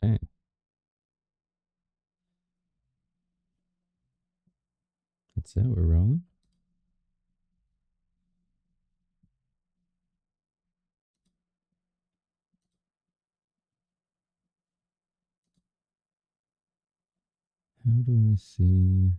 Okay. That's it. We're rolling. How do I see?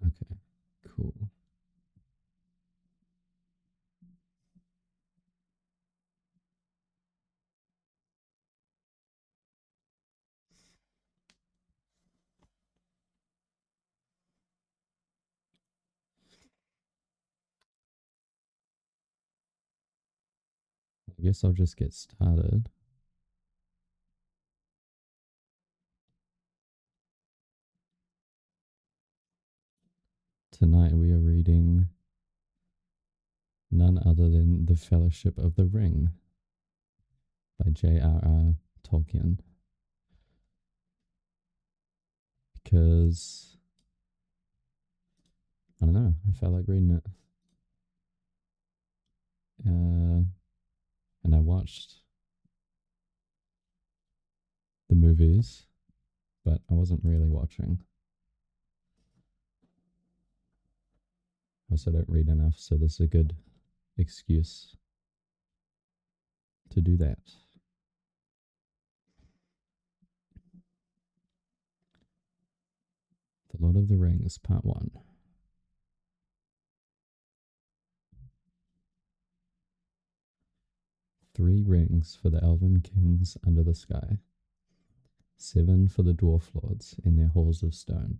Okay, cool. I guess I'll just get started. Tonight we are reading none other than The Fellowship of the Ring by J.R.R Tolkien. Because, I don't know, I felt like reading it. And I watched the movies, but I wasn't really watching. I also don't read enough, so this is a good excuse to do that. The Lord of the Rings, Part 1. Three rings for the elven kings under the sky. 7 for the dwarf lords in their halls of stone.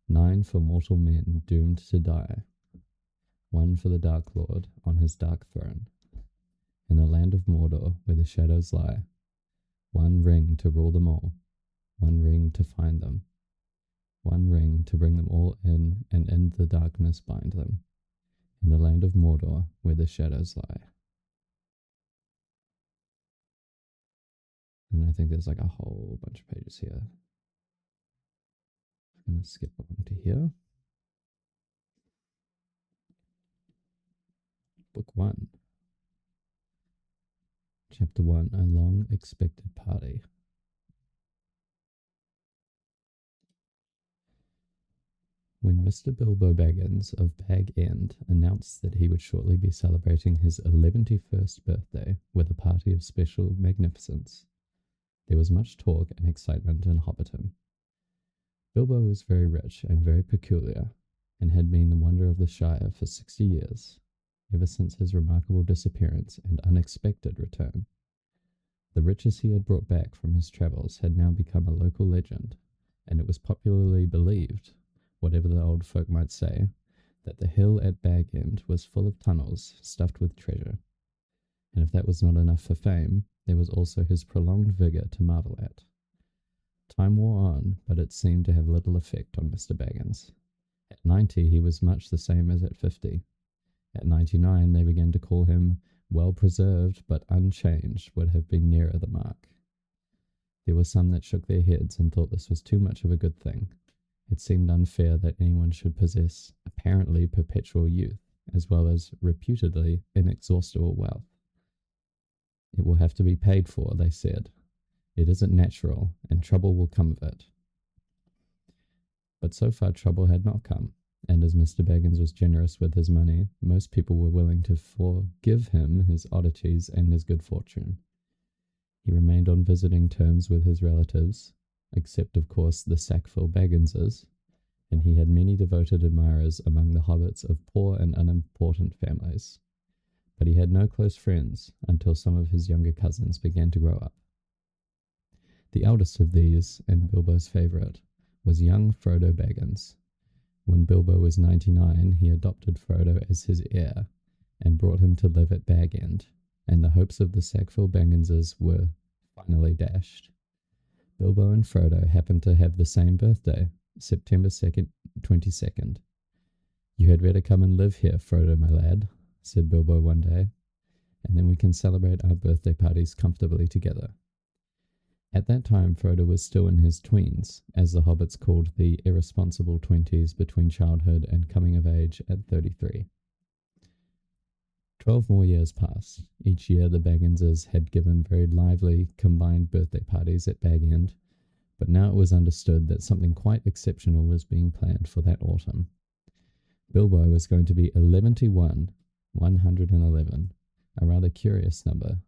9 for mortal men doomed to die. 1 for the Dark Lord on his dark throne. In the land of Mordor where the shadows lie. 1 ring to rule them all. 1 ring to find them. 1 ring to bring them all in and in the darkness bind them. In the land of Mordor where the shadows lie. And I think there's like a whole bunch of pages here. I'm going to skip along to here. Book 1. Chapter 1, A Long Expected Party. When Mr. Bilbo Baggins of Bag End announced that he would shortly be celebrating his 111st birthday with a party of special magnificence, there was much talk and excitement in Hobbiton. Bilbo was very rich and very peculiar, and had been the wonder of the Shire for 60 years, ever since his remarkable disappearance and unexpected return. The riches he had brought back from his travels had now become a local legend, and it was popularly believed, whatever the old folk might say, that the hill at Bag End was full of tunnels stuffed with treasure. And if that was not enough for fame, there was also his prolonged vigour to marvel at. Time wore on, but it seemed to have little effect on Mr. Baggins. At 90 he was much the same as at 50. At 99 they began to call him well preserved, but unchanged would have been nearer the mark. There were some that shook their heads and thought this was too much of a good thing. It seemed unfair that anyone should possess apparently perpetual youth, as well as reputedly inexhaustible wealth. It will have to be paid for, they said. It isn't natural, and trouble will come of it. But so far trouble had not come, and as Mr. Baggins was generous with his money, most people were willing to forgive him his oddities and his good fortune. He remained on visiting terms with his relatives, except of course the Sackville Bagginses, and he had many devoted admirers among the hobbits of poor and unimportant families. But he had no close friends until some of his younger cousins began to grow up. The eldest of these, and Bilbo's favourite, was young Frodo Baggins. When Bilbo was 99, he adopted Frodo as his heir, and brought him to live at Bag End, and the hopes of the Sackville Bagginses were finally dashed. Bilbo and Frodo happened to have the same birthday, September 22nd. You had better come and live here, Frodo, my lad, said Bilbo one day, and then we can celebrate our birthday parties comfortably together. At that time, Frodo was still in his tweens, as the hobbits called the irresponsible 20s between childhood and coming of age at 33. 12 more years passed. Each year, the Bagginses had given very lively combined birthday parties at Bag End, but now it was understood that something quite exceptional was being planned for that autumn. Bilbo was going to be 111, a rather curious number,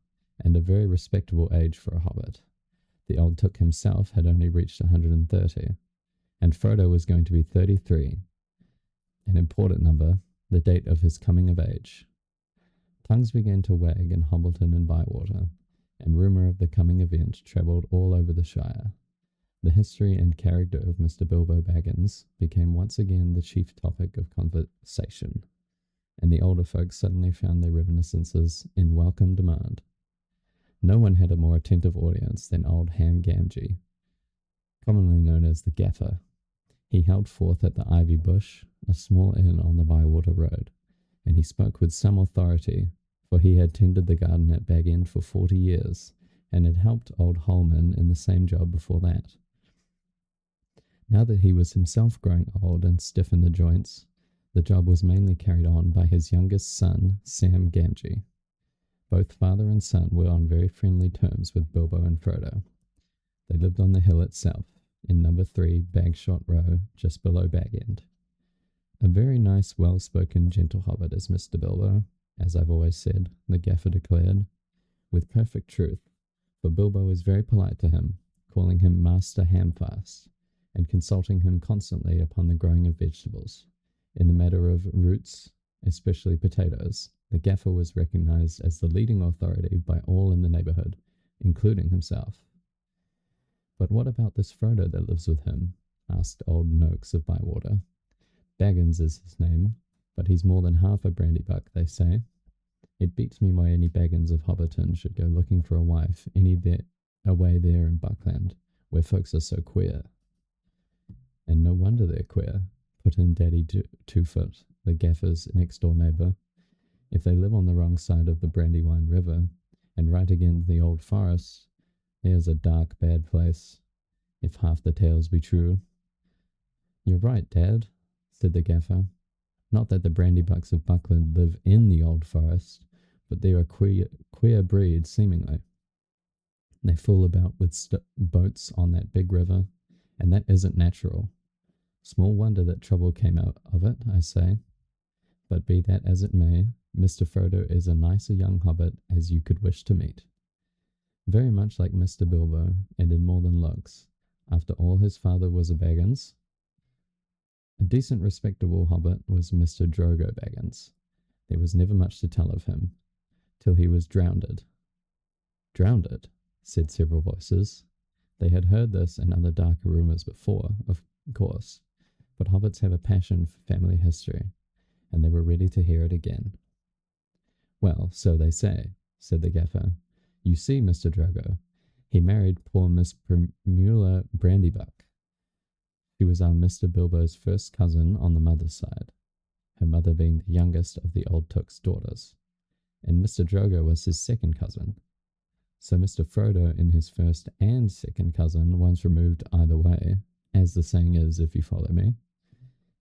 and a very respectable age for a hobbit. The old Took himself had only reached 130, and Frodo was going to be 33, an important number, the date of his coming of age. Tongues began to wag in Hobbleton and Bywater, and rumour of the coming event travelled all over the Shire. The history and character of Mr. Bilbo Baggins became once again the chief topic of conversation, and the older folks suddenly found their reminiscences in welcome demand. No one had a more attentive audience than old Ham Gamgee, commonly known as the Gaffer. He held forth at the Ivy Bush, a small inn on the Bywater Road, and he spoke with some authority, for he had tended the garden at Bag End for 40 years, and had helped old Holman in the same job before that. Now that he was himself growing old and stiff in the joints, the job was mainly carried on by his youngest son, Sam Gamgee. Both father and son were on very friendly terms with Bilbo and Frodo. They lived on the hill itself, in number 3 Bagshot Row, just below Bag End. A very nice, well-spoken, gentle hobbit is Mr. Bilbo, as I've always said, the Gaffer declared, with perfect truth, for Bilbo was very polite to him, calling him Master Hamfast, and consulting him constantly upon the growing of vegetables. In the matter of roots, especially potatoes, the Gaffer was recognised as the leading authority by all in the neighbourhood, including himself. "But what about this Frodo that lives with him?" asked old Noakes of Bywater. "Baggins is his name, but he's more than half a brandybuck, they say. It beats me why any Baggins of Hobbiton should go looking for a wife away there in Buckland, where folks are so queer." "And no wonder they're queer," put in Daddy Two-Foot, the Gaffer's next-door neighbour. "If they live on the wrong side of the Brandywine River, and right against the old forest, there's a dark, bad place, if half the tales be true." "You're right, Dad," said the Gaffer. "Not that the Brandybucks of Buckland live in the old forest, but they're a queer breed, seemingly. They fool about with boats on that big river, and that isn't natural. Small wonder that trouble came out of it, I say. But be that as it may, Mr. Frodo is a nicer young hobbit as you could wish to meet. Very much like Mr. Bilbo, and in more than looks. After all, his father was a Baggins. A decent, respectable hobbit was Mr. Drogo Baggins. There was never much to tell of him, till he was drowned." "Drowned?" said several voices. They had heard this and other darker rumours before, of course, but hobbits have a passion for family history, and they were ready to hear it again. "Well, so they say," said the Gaffer. "You see, Mr. Drogo, he married poor Miss Primula Brandybuck. She was our Mr. Bilbo's first cousin on the mother's side, her mother being the youngest of the old Took's daughters, and Mr. Drogo was his second cousin. So Mr. Frodo and his first and second cousin once removed either way, as the saying is, if you follow me.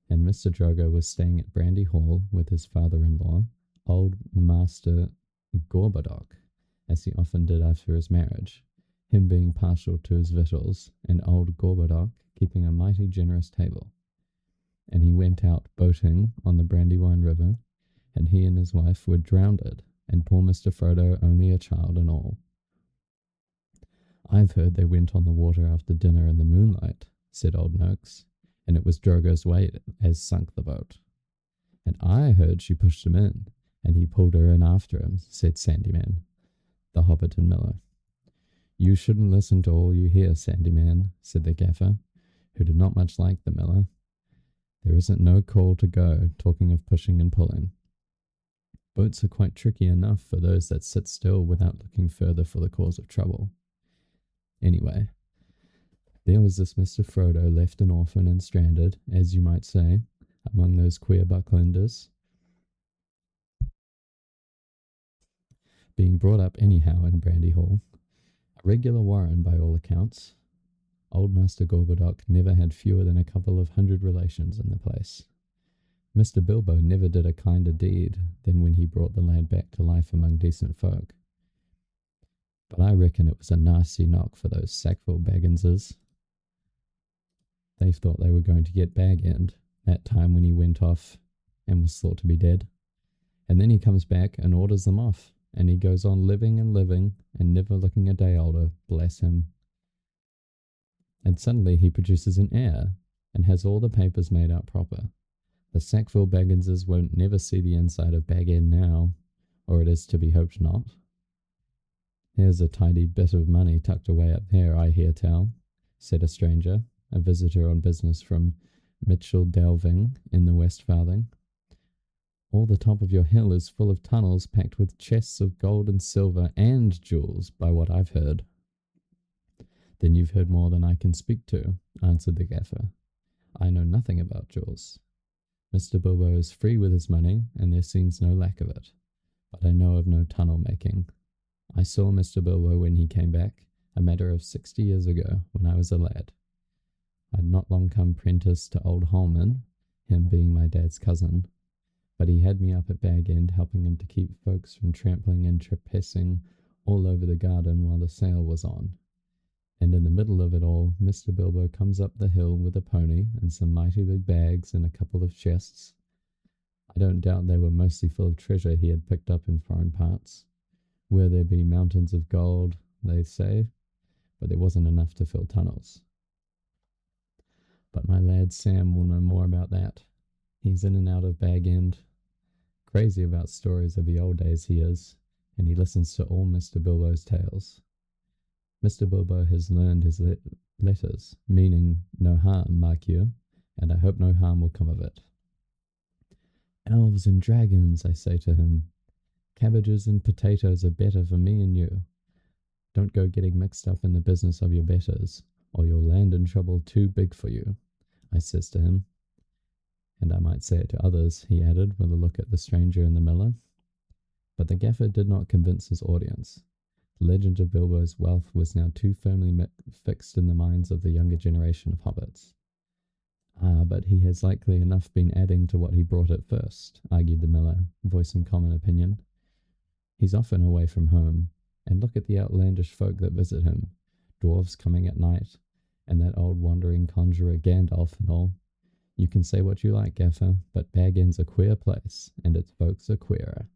And Mr. Drogo was staying at Brandy Hall with his father-in-law, old Master Gorbodoc, as he often did after his marriage, him being partial to his victuals, and old Gorbodoc keeping a mighty generous table. And he went out boating on the Brandywine River, and he and his wife were drowned, and poor Mr. Frodo only a child and all. I've heard they went on the water after dinner in the moonlight, said old Noakes, and it was Drogo's weight as sunk the boat. And I heard she pushed him in, and he pulled her in after him, said Sandyman, the Hobbiton miller. You shouldn't listen to all you hear, Sandyman, said the Gaffer, who did not much like the miller. There isn't no call to go, talking of pushing and pulling. Boats are quite tricky enough for those that sit still without looking further for the cause of trouble. Anyway, there was this Mr. Frodo left an orphan and stranded, as you might say, among those queer Bucklanders, being brought up anyhow in Brandy Hall. A regular warren by all accounts, old Master Gorbodoc never had fewer than a couple of hundred relations in the place. Mr. Bilbo never did a kinder deed than when he brought the lad back to life among decent folk. But I reckon it was a nasty knock for those Sackville Bagginses. They thought they were going to get Bag End that time when he went off and was thought to be dead. And then he comes back and orders them off, and he goes on living and never looking a day older, bless him. And suddenly he produces an heir and has all the papers made out proper. The Sackville Bagginses won't never see the inside of Bag End now, or it is to be hoped not. Here's a tidy bit of money tucked away up there, I hear tell, said a stranger, a visitor on business from Mitchell Delving in the Westfarthing. All the top of your hill is full of tunnels packed with chests of gold and silver and jewels, by what I've heard. Then you've heard more than I can speak to, answered the gaffer. I know nothing about jewels. Mr. Bilbo is free with his money, and there seems no lack of it. But I know of no tunnel making. I saw Mr. Bilbo when he came back, a matter of 60 years ago, when I was a lad. I'd not long come prentice to old Holman, him being my dad's cousin, but he had me up at Bag End helping him to keep folks from trampling and trespassing all over the garden while the sale was on. And in the middle of it all, Mr. Bilbo comes up the hill with a pony and some mighty big bags and a couple of chests. I don't doubt they were mostly full of treasure he had picked up in foreign parts, where there be mountains of gold, they say, but there wasn't enough to fill tunnels. But my lad Sam will know more about that. He's in and out of Bag End. Crazy about stories of the old days he is, and he listens to all Mr. Bilbo's tales. Mr. Bilbo has learned his letters, meaning no harm, mark you, and I hope no harm will come of it. Elves and dragons, I say to him. Cabbages and potatoes are better for me and you. Don't go getting mixed up in the business of your betters, or you'll land in trouble too big for you, I says to him. And I might say it to others, he added, with a look at the stranger and the miller. But the gaffer did not convince his audience. The legend of Bilbo's wealth was now too firmly fixed in the minds of the younger generation of hobbits. Ah, but he has likely enough been adding to what he brought at first, argued the miller, voicing common opinion. He's often away from home, and look at the outlandish folk that visit him, dwarves coming at night, and that old wandering conjurer Gandalf and all. You can say what you like, gaffer, but Bag End's a queer place, and its folks are queerer.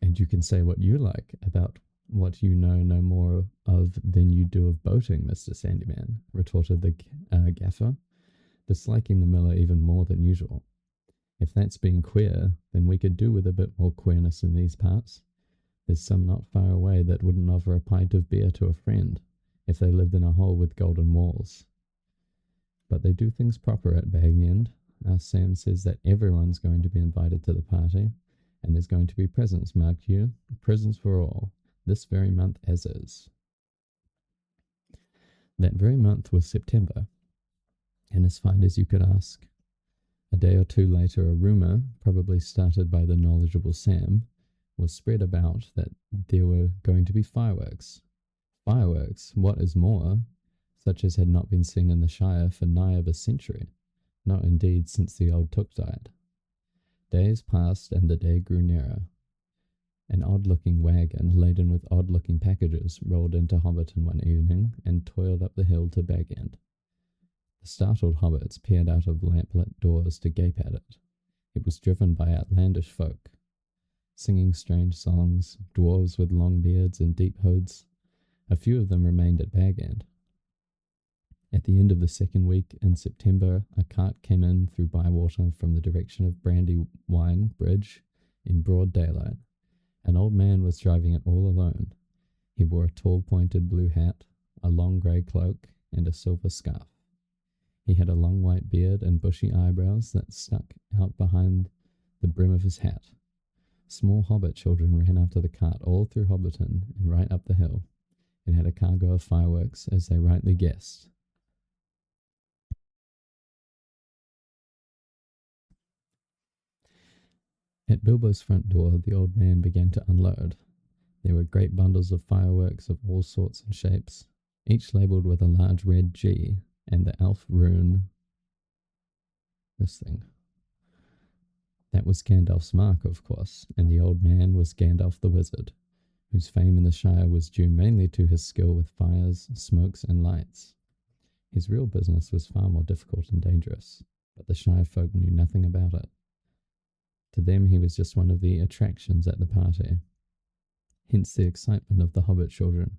And you can say what you like about what you know no more of than you do of boating, Mr. Sandyman, retorted the gaffer, disliking the miller even more than usual. If that's being queer, then we could do with a bit more queerness in these parts. There's some not far away that wouldn't offer a pint of beer to a friend if they lived in a hole with golden walls. But they do things proper at Bag End. Sam says that everyone's going to be invited to the party, and there's going to be presents, mark you, presents for all, this very month as is. That very month was September, and as fine as you could ask. A day or two later, a rumour, probably started by the knowledgeable Sam, was spread about that there were going to be fireworks. Fireworks, what is more, such as had not been seen in the Shire for nigh of a century, not indeed since the old Took died. Days passed, and the day grew nearer. An odd-looking wagon, laden with odd-looking packages, rolled into Hobbiton one evening, and toiled up the hill to Bag End. The startled hobbits peered out of lamplit doors to gape at it. It was driven by outlandish folk, singing strange songs, dwarves with long beards and deep hoods. A few of them remained at Bag End. At the end of the second week in September, a cart came in through Bywater from the direction of Brandywine Bridge in broad daylight. An old man was driving it all alone. He wore a tall pointed blue hat, a long grey cloak, and a silver scarf. He had a long white beard and bushy eyebrows that stuck out behind the brim of his hat. Small hobbit children ran after the cart all through Hobbiton and right up the hill. It had a cargo of fireworks, as they rightly guessed. At Bilbo's front door, the old man began to unload. There were great bundles of fireworks of all sorts and shapes, each labelled with a large red G and the elf rune. This thing. That was Gandalf's mark, of course, and the old man was Gandalf the Wizard, whose fame in the Shire was due mainly to his skill with fires, smokes, and lights. His real business was far more difficult and dangerous, but the Shire folk knew nothing about it. To them he was just one of the attractions at the party. Hence the excitement of the hobbit children.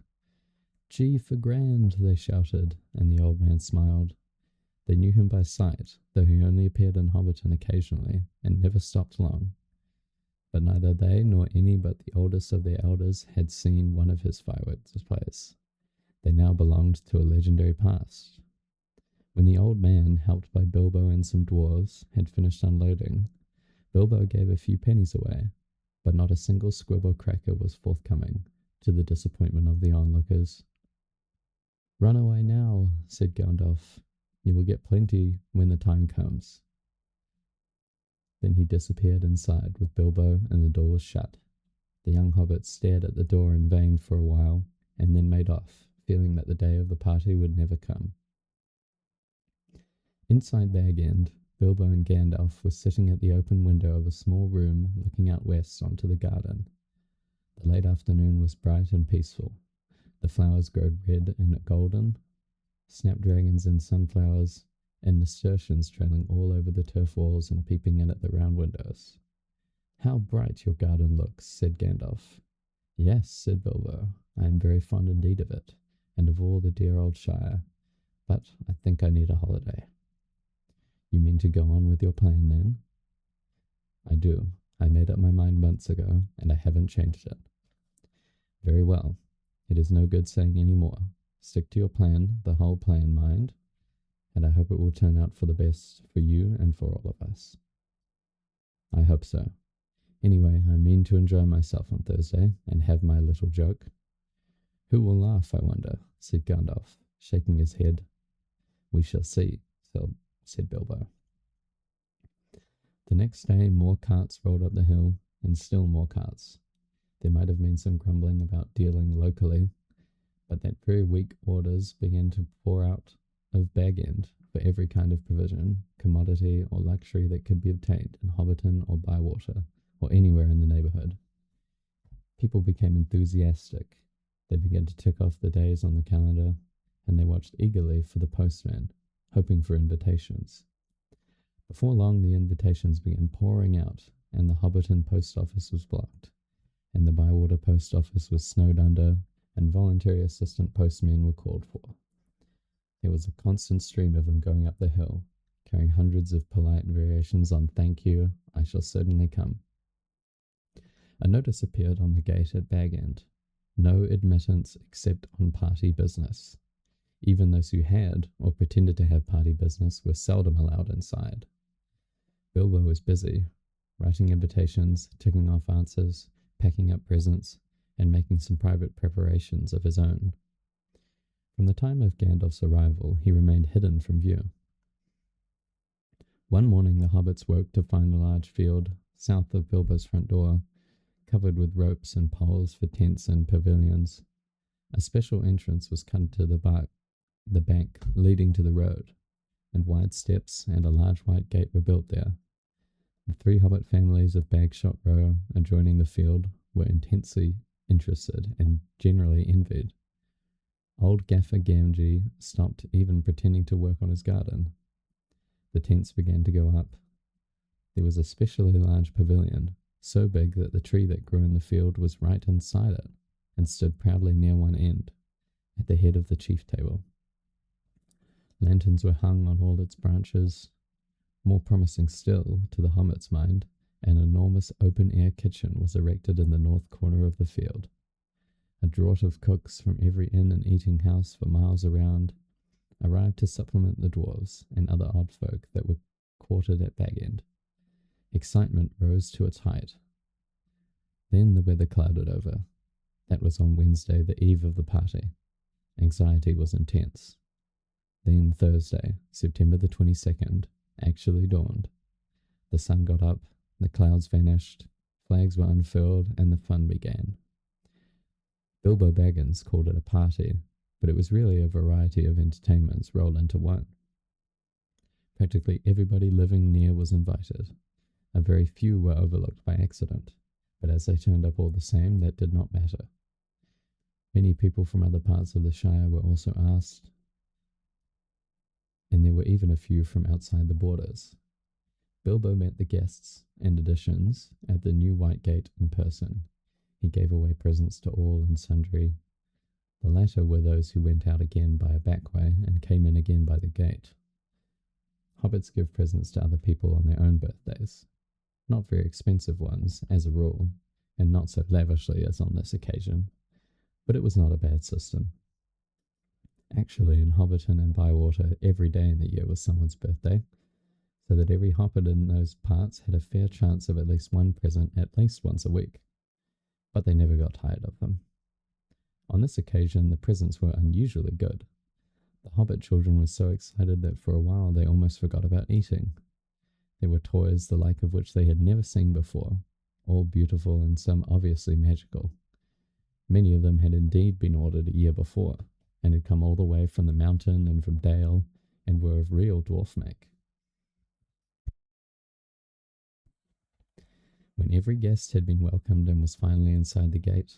"Gee for grand," they shouted, and the old man smiled. They knew him by sight, though he only appeared in Hobbiton occasionally, and never stopped long. But neither they nor any but the oldest of their elders had seen one of his fireworks displays. They now belonged to a legendary past. When the old man, helped by Bilbo and some dwarves, had finished unloading, Bilbo gave a few pennies away, but not a single squib or cracker was forthcoming, to the disappointment of the onlookers. "Run away now," said Gandalf. "You will get plenty when the time comes." Then he disappeared inside with Bilbo, and the door was shut. The young hobbits stared at the door in vain for a while, and then made off, feeling that the day of the party would never come. Inside Bag End, Bilbo and Gandalf were sitting at the open window of a small room looking out west onto the garden. The late afternoon was bright and peaceful. The flowers glowed red and golden, snapdragons and sunflowers, and nasturtiums trailing all over the turf walls and peeping in at the round windows. "How bright your garden looks," said Gandalf. "Yes," said Bilbo, "I am very fond indeed of it, and of all the dear old Shire, but I think I need a holiday." "You mean to go on with your plan, then?" "I do. I made up my mind months ago, and I haven't changed it." "Very well. It is no good saying any more. Stick to your plan, the whole plan, mind, and I hope it will turn out for the best for you and for all of us." "I hope so. Anyway, I mean to enjoy myself on Thursday and have my little joke." "Who will laugh, I wonder?" said Gandalf, shaking his head. "We shall see," said Bilbo. The next day more carts rolled up the hill, and still more carts. There might have been some grumbling about dealing locally, but that very week orders began to pour out of Bag End for every kind of provision, commodity, or luxury that could be obtained in Hobbiton or Bywater, or anywhere in the neighbourhood. People became enthusiastic. They began to tick off the days on the calendar, and they watched eagerly for the postman, hoping for invitations. Before long the invitations began pouring out, and the Hobbiton post office was blocked, and the Bywater post office was snowed under, and voluntary assistant postmen were called for. There was a constant stream of them going up the hill, carrying hundreds of polite variations on "thank you, I shall certainly come." A notice appeared on the gate at Bag End: "No admittance except on party business." Even those who had, or pretended to have party business, were seldom allowed inside. Bilbo was busy, writing invitations, ticking off answers, packing up presents, and making some private preparations of his own. From the time of Gandalf's arrival, he remained hidden from view. One morning the hobbits woke to find a large field, south of Bilbo's front door, covered with ropes and poles for tents and pavilions. A special entrance was cut into the bank leading to the road, and wide steps and a large white gate were built there. The 3 hobbit families of Bagshot Row, adjoining the field, were intensely interested and generally envied. Old Gaffer Gamgee stopped even pretending to work on his garden. The tents began to go up. There was a specially large pavilion, so big that the tree that grew in the field was right inside it, and stood proudly near one end, at the head of the chief table. Lanterns were hung on all its branches. More promising still, to the hobbit's mind, an enormous open-air kitchen was erected in the north corner of the field. A draught of cooks from every inn and eating house for miles around arrived to supplement the dwarves and other odd folk that were quartered at Bag End. Excitement rose to its height. Then the weather clouded over. That was on Wednesday, the eve of the party. Anxiety was intense. Then Thursday, September the 22nd, actually dawned. The sun got up, the clouds vanished, flags were unfurled, and the fun began. Bilbo Baggins called it a party, but it was really a variety of entertainments rolled into one. Practically everybody living near was invited. A very few were overlooked by accident, but as they turned up all the same, that did not matter. Many people from other parts of the Shire were also asked, and there were even a few from outside the borders. Bilbo met the guests and additions at the new White Gate in person. He gave away presents to all and sundry. The latter were those who went out again by a back way and came in again by the gate. Hobbits give presents to other people on their own birthdays. Not very expensive ones, as a rule, and not so lavishly as on this occasion, but it was not a bad system. Actually, in Hobbiton and Bywater, every day in the year was someone's birthday, so that every hobbit in those parts had a fair chance of at least one present at least once a week. But they never got tired of them. On this occasion, the presents were unusually good. The hobbit children were so excited that for a while they almost forgot about eating. There were toys the like of which they had never seen before, all beautiful and some obviously magical. Many of them had indeed been ordered a year before, and had come all the way from the mountain and from Dale, and were of real dwarf make. When every guest had been welcomed and was finally inside the gate,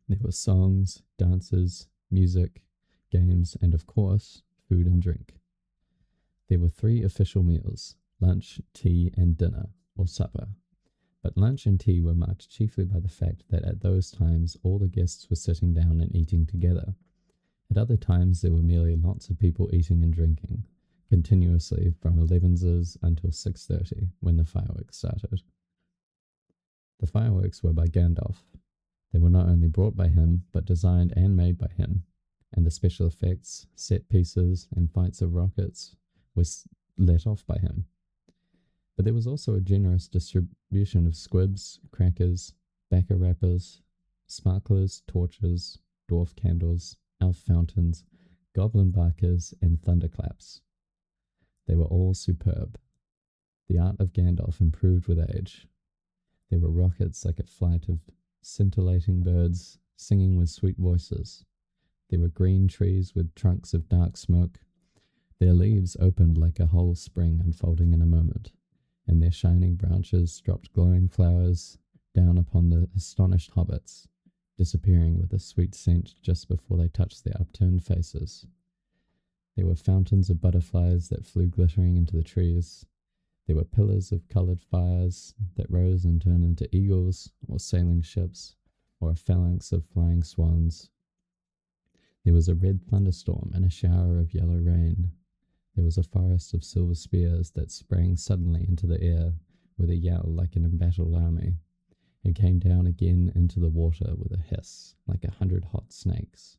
there were songs, dances, music, games, and of course, food and drink. There were 3 official meals: lunch, tea, and dinner, or supper. But lunch and tea were marked chiefly by the fact that at those times all the guests were sitting down and eating together. At other times there were merely lots of people eating and drinking, continuously from 11s until 6:30, when the fireworks started. The fireworks were by Gandalf. They were not only brought by him, but designed and made by him, and the special effects, set pieces, and fights of rockets was let off by him. But there was also a generous distribution of squibs, crackers, bacca wrappers, sparklers, torches, dwarf candles, elf fountains, goblin barkers, and thunderclaps. They were all superb. The art of Gandalf improved with age. There were rockets like a flight of scintillating birds singing with sweet voices. There were green trees with trunks of dark smoke. Their leaves opened like a whole spring unfolding in a moment, and their shining branches dropped glowing flowers down upon the astonished hobbits, disappearing with a sweet scent just before they touched their upturned faces. There were fountains of butterflies that flew glittering into the trees. There were pillars of coloured fires that rose and turned into eagles, or sailing ships, or a phalanx of flying swans. There was a red thunderstorm and a shower of yellow rain. There was a forest of silver spears that sprang suddenly into the air with a yell like an embattled army, and came down again into the water with a hiss like 100 hot snakes.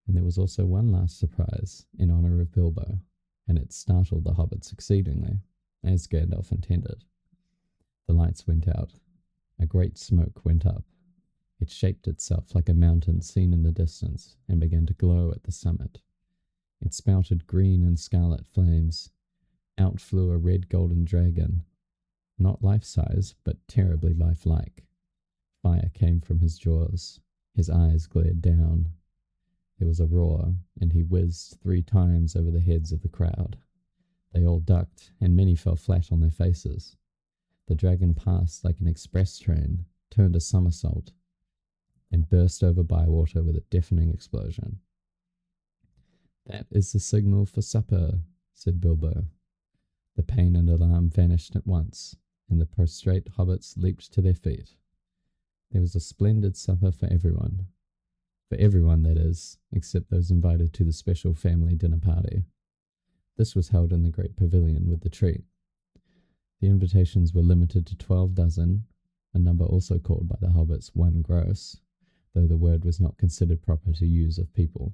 And there was also one last surprise in honour of Bilbo, and it startled the hobbits exceedingly, as Gandalf intended. The lights went out. A great smoke went up. It shaped itself like a mountain seen in the distance, and began to glow at the summit. It spouted green and scarlet flames. Out flew a red golden dragon, not life-size, but terribly lifelike. Fire came from his jaws. His eyes glared down. There was a roar, and he whizzed 3 times over the heads of the crowd. They all ducked, and many fell flat on their faces. The dragon passed like an express train, turned a somersault, and burst over Bywater with a deafening explosion. "That is the signal for supper," said Bilbo. The pain and alarm vanished at once, and the prostrate hobbits leaped to their feet. There was a splendid supper for everyone, that is, except those invited to the special family dinner party. This was held in the great pavilion with the tree. The invitations were limited to 12 dozen, a number also called by the hobbits 1 gross, though the word was not considered proper to use of people.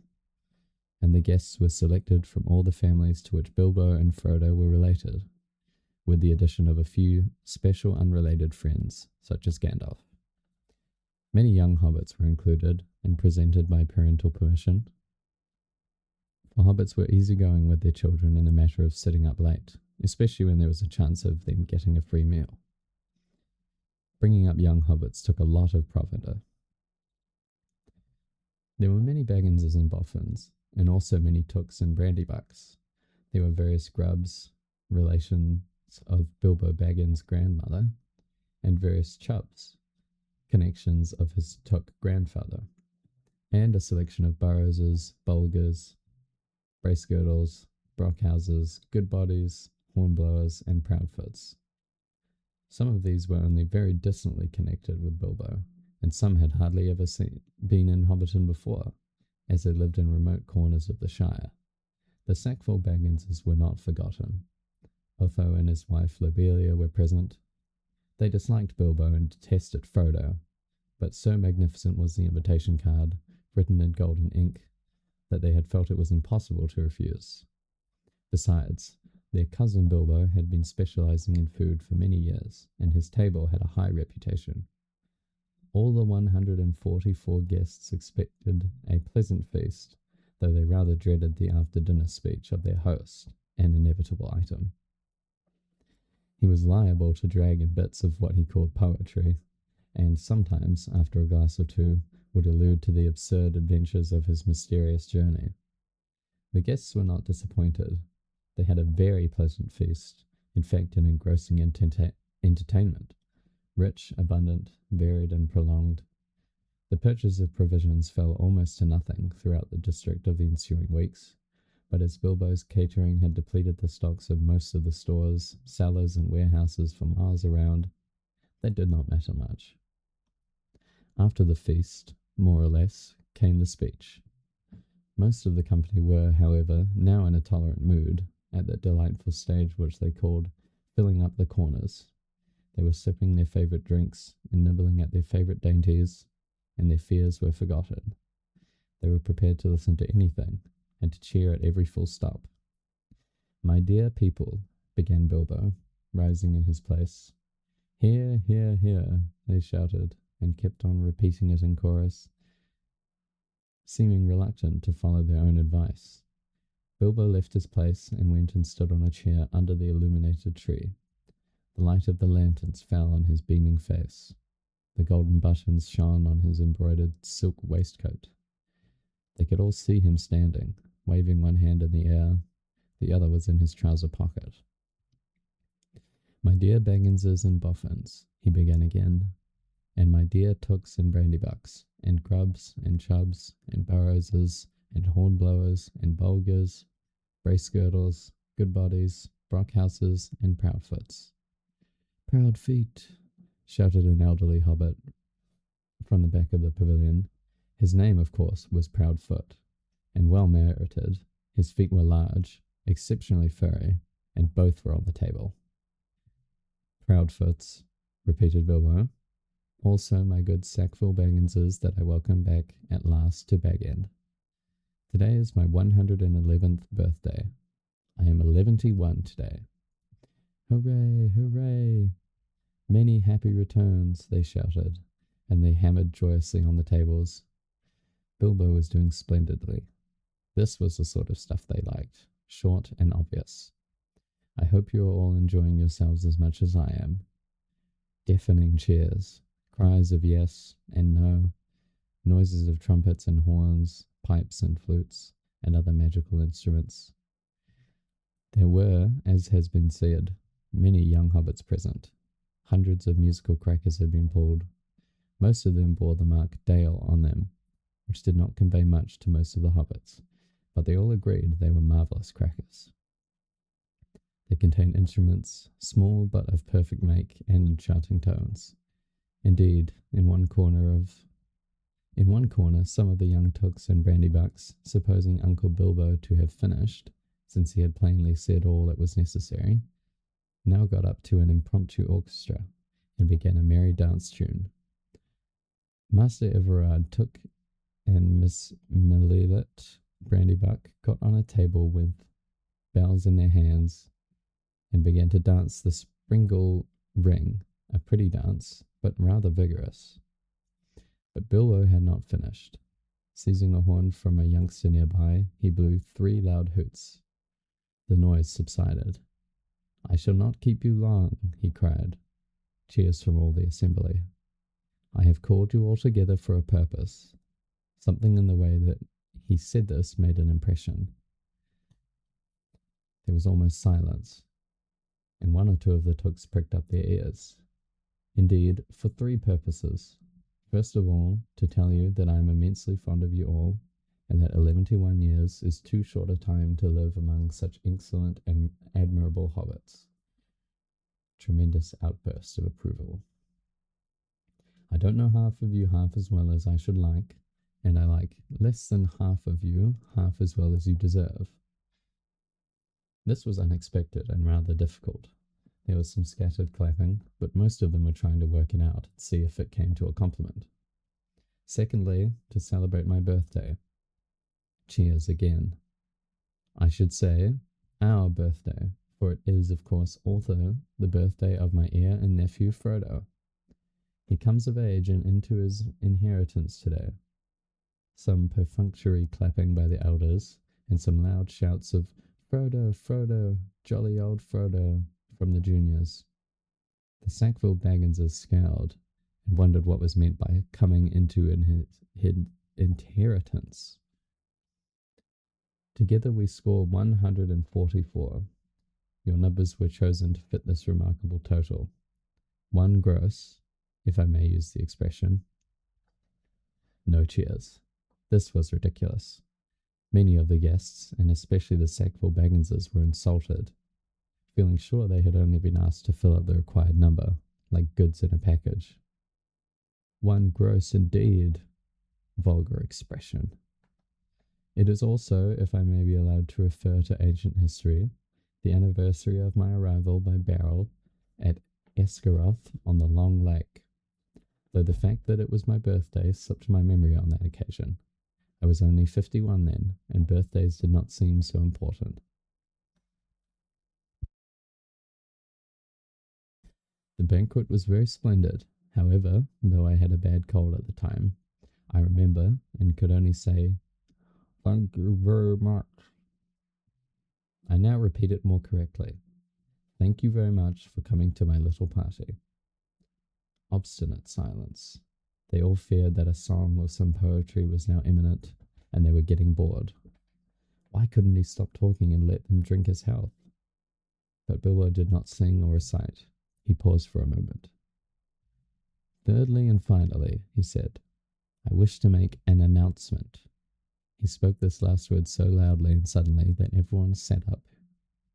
And the guests were selected from all the families to which Bilbo and Frodo were related, with the addition of a few special unrelated friends, such as Gandalf. Many young hobbits were included and presented by parental permission. For hobbits were easygoing with their children in the matter of sitting up late, especially when there was a chance of them getting a free meal. Bringing up young hobbits took a lot of provender. There were many Bagginses and Boffins, and also many Tooks and Brandybucks. There were various Grubbs, relations of Bilbo Baggins' grandmother, and various Chubbs, connections of his Took grandfather, and a selection of Burrowses, Bulgers, Bracegirdles, Brockhouses, Goodbodies, Hornblowers, and Proudfoots. Some of these were only very distantly connected with Bilbo, and some had hardly ever been in Hobbiton before, as they lived in remote corners of the Shire. The Sackville Bagginses were not forgotten. Otho and his wife Lobelia were present. They disliked Bilbo and detested Frodo, but so magnificent was the invitation card, written in golden ink, that they had felt it was impossible to refuse. Besides, their cousin Bilbo had been specializing in food for many years, and his table had a high reputation. All the 144 guests expected a pleasant feast, though they rather dreaded the after-dinner speech of their host, an inevitable item. He was liable to drag in bits of what he called poetry, and sometimes, after a glass or two, would allude to the absurd adventures of his mysterious journey. The guests were not disappointed. They had a very pleasant feast, in fact an engrossing entertainment, rich, abundant, varied, and prolonged. The purchase of provisions fell almost to nothing throughout the district of the ensuing weeks, but as Bilbo's catering had depleted the stocks of most of the stores, cellars, and warehouses for miles around, that did not matter much. After the feast, more or less, came the speech. Most of the company were, however, now in a tolerant mood, at that delightful stage which they called filling up the corners. They were sipping their favourite drinks and nibbling at their favourite dainties, and their fears were forgotten. They were prepared to listen to anything, and to cheer at every full stop. "My dear people," began Bilbo, rising in his place. "Hear, hear, hear," they shouted, and kept on repeating it in chorus, seeming reluctant to follow their own advice. Bilbo left his place and went and stood on a chair under the illuminated tree. The light of the lanterns fell on his beaming face. The golden buttons shone on his embroidered silk waistcoat. They could all see him standing, waving one hand in the air. The other was in his trouser pocket. "My dear Bagginses and Boffins," he began again, "and my dear Tooks and Brandybucks, and Grubbs and Chubbs, and Burrowses, and Hornblowers, and Bulgers, Bracegirdles, Goodbodies, Brockhouses, and Proudfoots." "Proud feet," shouted an elderly hobbit from the back of the pavilion. His name, of course, was Proudfoot, and well merited. His feet were large, exceptionally furry, and both were on the table. "Proudfoots," repeated Bilbo. "Also my good Sackville Bagginses that I welcome back at last to Bag End. Today is my 111th birthday. I am 111 today. Hooray, hooray! Many happy returns," they shouted, and they hammered joyously on the tables. Bilbo was doing splendidly. This was the sort of stuff they liked, short and obvious. "I hope you are all enjoying yourselves as much as I am." Deafening cheers, cries of yes and no, noises of trumpets and horns, pipes and flutes, and other magical instruments. There were, as has been said, many young hobbits present. Hundreds of musical crackers had been pulled. Most of them bore the mark Dale on them, which did not convey much to most of the hobbits, but they all agreed they were marvellous crackers. They contained instruments, small but of perfect make and enchanting tones. Indeed, in one corner, some of the young Tooks and Brandybucks, supposing Uncle Bilbo to have finished, since he had plainly said all that was necessary, now got up to an impromptu orchestra and began a merry dance tune. Master Everard Took and Miss Melilet Brandybuck got on a table with bells in their hands and began to dance the Springle Ring, a pretty dance, but rather vigorous. But Bilbo had not finished. Seizing a horn from a youngster nearby, he blew 3 loud hoots. The noise subsided. "I shall not keep you long," he cried. Cheers from all the assembly. "I have called you all together for a purpose. Something in the way that he said this made an impression. There was almost silence, and one or two of the tooks pricked up their ears. Indeed, for three purposes. First of all, to tell you that I am immensely fond of you all, and that 11 years is too short a time to live among such excellent and admirable hobbits. Tremendous outburst of approval. I don't know half of you half as well as I should like, and I like less than half of you half as well as you deserve. This was unexpected and rather difficult. There was some scattered clapping, but most of them were trying to work it out and see if it came to a compliment. Secondly, to celebrate my birthday. Cheers again. I should say our birthday, for it is, of course, also the birthday of my heir and nephew Frodo. He comes of age and into his inheritance today. Some perfunctory clapping by the elders, and some loud shouts of Frodo, Frodo, jolly old Frodo from the juniors. The Sackville Bagginses scowled and wondered what was meant by coming into his inheritance. Together we score 144. Your numbers were chosen to fit this remarkable total. One gross, if I may use the expression. No cheers. This was ridiculous. Many of the guests, and especially the Sackville Bagginses, were insulted, feeling sure they had only been asked to fill up the required number, like goods in a package. One gross indeed. Vulgar expression. It is also, if I may be allowed to refer to ancient history, the anniversary of my arrival by barrel at Esgaroth on the Long Lake, though the fact that it was my birthday slipped my memory on that occasion. I was only 51 then, and birthdays did not seem so important. The banquet was very splendid. However, though I had a bad cold at the time, I remember, and could only say, "Thank you very much." I now repeat it more correctly. Thank you very much for coming to my little party. Obstinate silence. They all feared that a song or some poetry was now imminent, and they were getting bored. Why couldn't he stop talking and let them drink his health? But Bilbo did not sing or recite. He paused for a moment. Thirdly and finally, he said, I wish to make an announcement. He spoke this last word so loudly and suddenly that everyone sat up,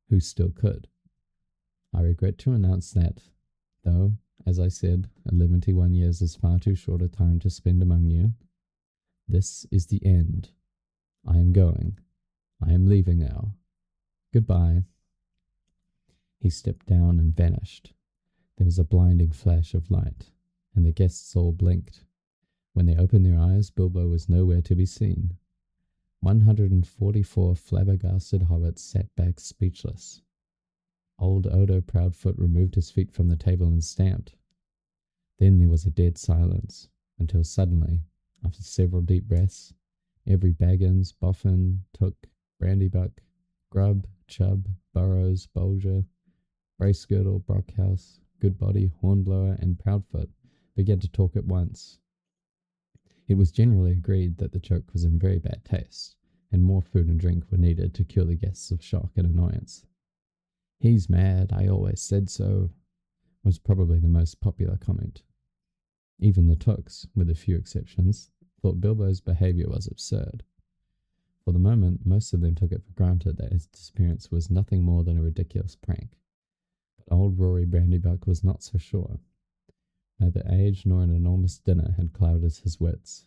who still could. I regret to announce that, though, as I said, 11 years is far too short a time to spend among you, this is the end. I am going. I am leaving now. Goodbye. He stepped down and vanished. There was a blinding flash of light, and the guests all blinked. When they opened their eyes, Bilbo was nowhere to be seen. 144 flabbergasted hobbits sat back speechless. Old Odo Proudfoot removed his feet from the table and stamped. Then there was a dead silence, until suddenly, after several deep breaths, every Baggins, Boffin, Took, Brandybuck, Grubb, Chubb, Burrows, Bolger, Bracegirdle, Brockhouse, Goodbody, Hornblower, and Proudfoot began to talk at once. It was generally agreed that the joke was in very bad taste, and more food and drink were needed to cure the guests of shock and annoyance. "He's mad, I always said so," was probably the most popular comment. Even the Tooks, with a few exceptions, thought Bilbo's behaviour was absurd. For the moment, most of them took it for granted that his disappearance was nothing more than a ridiculous prank. But old Rory Brandybuck was not so sure. Neither age nor an enormous dinner had clouded his wits.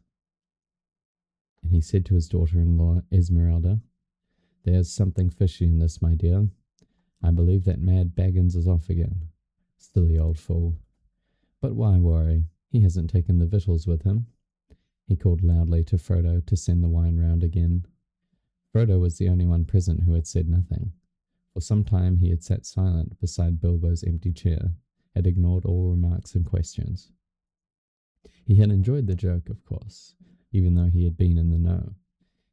And he said to his daughter-in-law, Esmeralda, "There's something fishy in this, my dear. I believe that mad Baggins is off again. Silly old fool. But why worry? He hasn't taken the victuals with him." He called loudly to Frodo to send the wine round again. Frodo was the only one present who had said nothing. For some time he had sat silent beside Bilbo's empty chair, had ignored all remarks and questions. He had enjoyed the joke, of course, even though he had been in the know.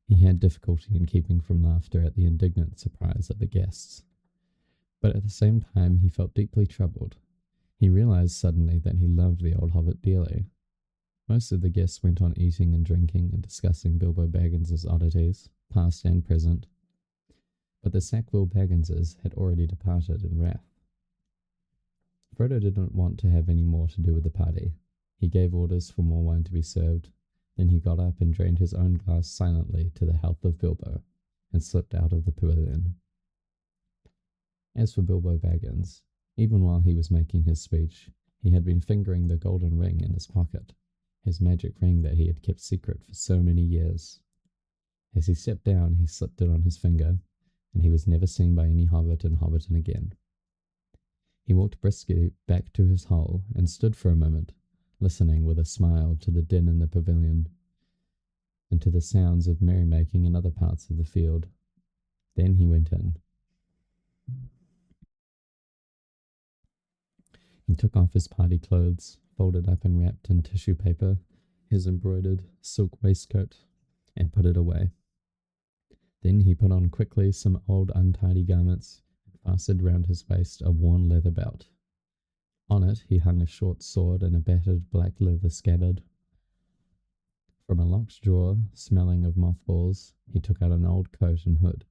He had difficulty in keeping from laughter at the indignant surprise of the guests. But at the same time he felt deeply troubled. He realized suddenly that he loved the old hobbit dearly. Most of the guests went on eating and drinking and discussing Bilbo Baggins's oddities, past and present, but the Sackville Bagginses had already departed in wrath. Frodo did not want to have any more to do with the party. He gave orders for more wine to be served. Then he got up and drained his own glass silently to the health of Bilbo, and slipped out of the pavilion. As for Bilbo Baggins, even while he was making his speech, he had been fingering the golden ring in his pocket, his magic ring that he had kept secret for so many years. As he stepped down, he slipped it on his finger, and he was never seen by any hobbit in Hobbiton again. He walked briskly back to his hole and stood for a moment, listening with a smile to the din in the pavilion and to the sounds of merrymaking in other parts of the field. Then he went in. He took off his party clothes, folded up and wrapped in tissue paper, his embroidered silk waistcoat, and put it away. Then he put on quickly some old untidy garments and fastened round his waist a worn leather belt. On it he hung a short sword and a battered black leather scabbard. From a locked drawer, smelling of mothballs, he took out an old coat and hood.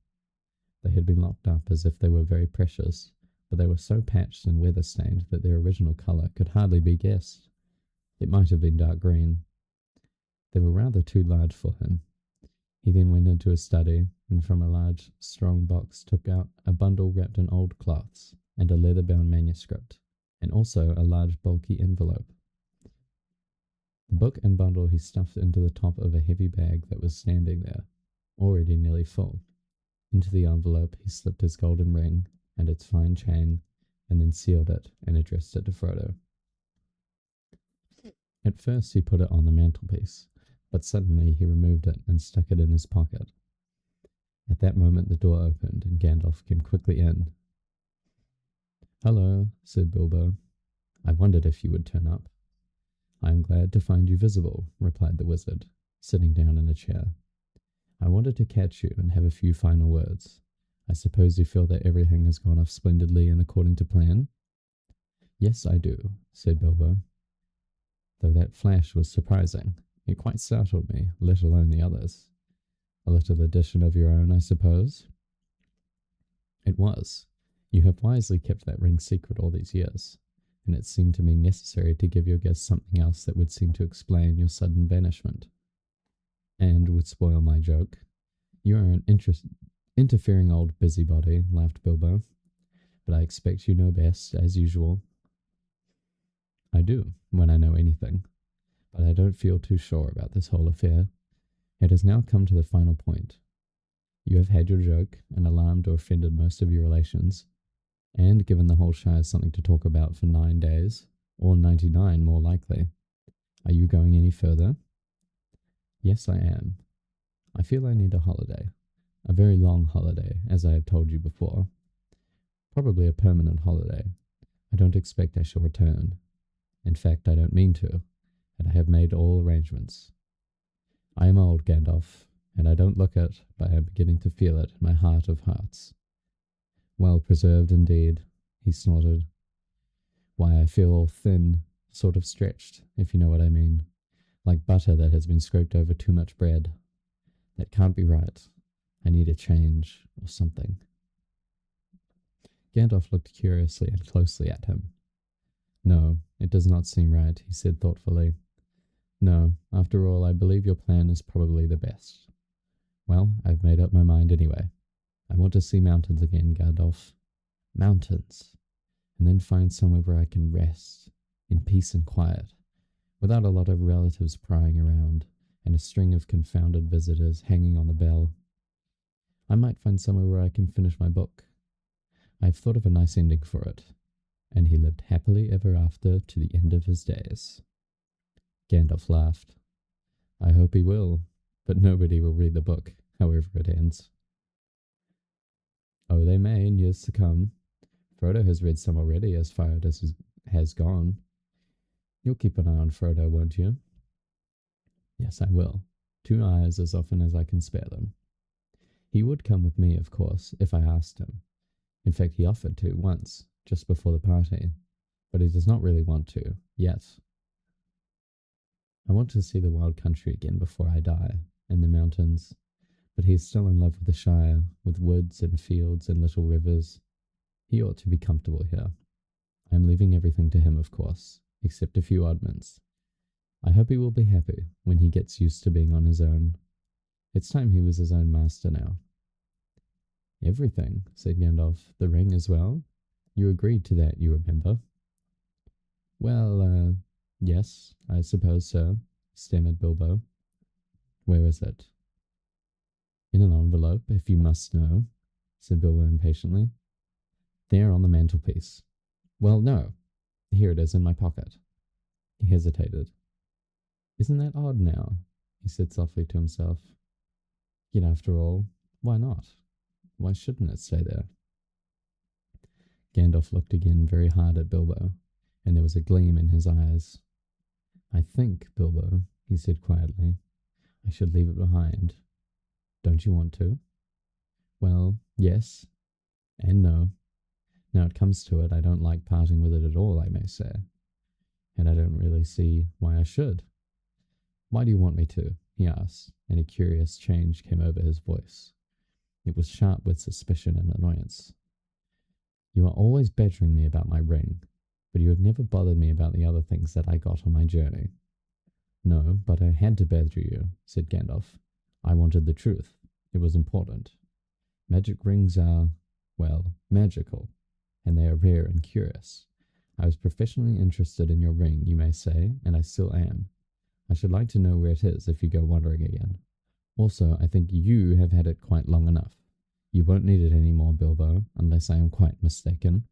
They had been locked up as if they were very precious, but they were so patched and weather-stained that their original colour could hardly be guessed. It might have been dark green. They were rather too large for him. He then went into his study, and from a large, strong box took out a bundle wrapped in old cloths, and a leather-bound manuscript, and also a large bulky envelope. The book and bundle he stuffed into the top of a heavy bag that was standing there, already nearly full. Into the envelope he slipped his golden ring and its fine chain, and then sealed it and addressed it to Frodo. At first he put it on the mantelpiece, but suddenly he removed it and stuck it in his pocket. At that moment the door opened, and Gandalf came quickly in. "Hello," said Bilbo. "I wondered if you would turn up." "I am glad to find you visible," replied the wizard, sitting down in a chair. "I wanted to catch you and have a few final words. I suppose you feel that everything has gone off splendidly and according to plan?" "Yes, I do," said Bilbo. "Though that flash was surprising. It quite startled me, let alone the others. A little addition of your own, I suppose?" "It was. You have wisely kept that ring secret all these years, and it seemed to me necessary to give your guests something else that would seem to explain your sudden banishment." "And would spoil my joke. You are an interfering old busybody," laughed Bilbo. "But I expect you know best, as usual." "I do, when I know anything. But I don't feel too sure about this whole affair. It has now come to the final point. You have had your joke, and alarmed or offended most of your relations, and given the whole Shire something to talk about for 9 days, or 99 more likely. Are you going any further?" "Yes, I am. I feel I need a holiday. A very long holiday, as I have told you before. Probably a permanent holiday. I don't expect I shall return. In fact, I don't mean to, and I have made all arrangements. I am old, Gandalf, and I don't look it, but I am beginning to feel it in my heart of hearts. Well preserved indeed," he snorted. "Why, I feel all thin, sort of stretched, if you know what I mean, like butter that has been scraped over too much bread. That can't be right. I need a change, or something." Gandalf looked curiously and closely at him. "No, it does not seem right," he said thoughtfully. "No, after all, I believe your plan is probably the best. Well, I've made up my mind anyway. I want to see mountains again, Gandalf. Mountains. And then find somewhere where I can rest, in peace and quiet, without a lot of relatives prying around, and a string of confounded visitors hanging on the bell. I might find somewhere where I can finish my book. I have thought of a nice ending for it." And he lived happily ever after to the end of his days. Gandalf laughed. "I hope he will, but nobody will read the book, however it ends." "Oh, they may in years to come. Frodo has read some already, as far as it has gone. You'll keep an eye on Frodo, won't you?" "Yes, I will. 2 eyes as often as I can spare them. He would come with me, of course, if I asked him. In fact, he offered to once, just before the party, but he does not really want to, yet." I want to see the wild country again before I die, and the mountains. But he is still in love with the Shire, with woods and fields and little rivers. He ought to be comfortable here. I am leaving everything to him, of course, except a few oddments. I hope he will be happy when he gets used to being on his own. It's time he was his own master now. Everything, said Gandalf. The ring as well? You agreed to that, you remember. Well, yes, I suppose so, stammered Bilbo. Where is it? In an envelope, if you must know, said Bilbo impatiently. There on the mantelpiece. Well, no. Here it is in my pocket. He hesitated. Isn't that odd now? He said softly to himself. Yet after all, why not? Why shouldn't it stay there? Gandalf looked again very hard at Bilbo, and there was a gleam in his eyes. I think, Bilbo, he said quietly, I should leave it behind. Don't you want to? Well, yes, and no. Now it comes to it, I don't like parting with it at all, I may say, and I don't really see why I should. Why do you want me to? He asked, and a curious change came over his voice. It was sharp with suspicion and annoyance. You are always badgering me about my ring, but you have never bothered me about the other things that I got on my journey. No, but I had to badger you, said Gandalf. I wanted the truth. It was important. Magic rings are, well, magical, and they are rare and curious. I was professionally interested in your ring, you may say, and I still am. I should like to know where it is if you go wandering again. Also, I think you have had it quite long enough. You won't need it any more, Bilbo, unless I am quite mistaken.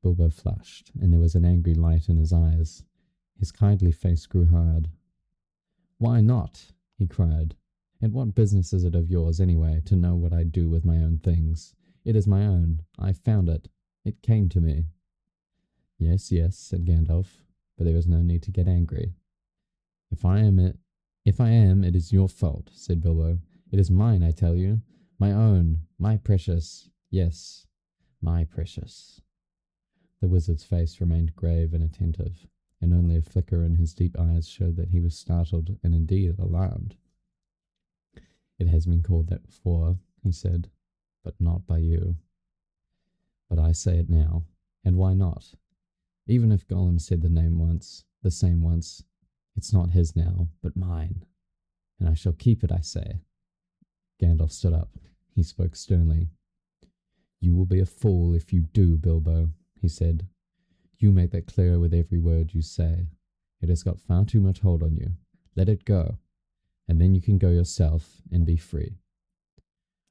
Bilbo flushed, and there was an angry light in his eyes. His kindly face grew hard. Why not? He cried. And what business is it of yours, anyway, to know what I do with my own things? It is my own. I found it. It came to me. Yes, yes, said Gandalf, but there was no need to get angry. If I am, it is your fault, said Bilbo. It is mine, I tell you. My own, my precious, yes, my precious. The wizard's face remained grave and attentive, and only a flicker in his deep eyes showed that he was startled and indeed alarmed. It has been called that before, he said, but not by you. But I say it now, and why not? Even if Gollum said the same once, it's not his now, but mine, and I shall keep it, I say. Gandalf stood up. He spoke sternly. You will be a fool if you do, Bilbo, he said. You make that clear with every word you say. It has got far too much hold on you. Let it go, and then you can go yourself and be free.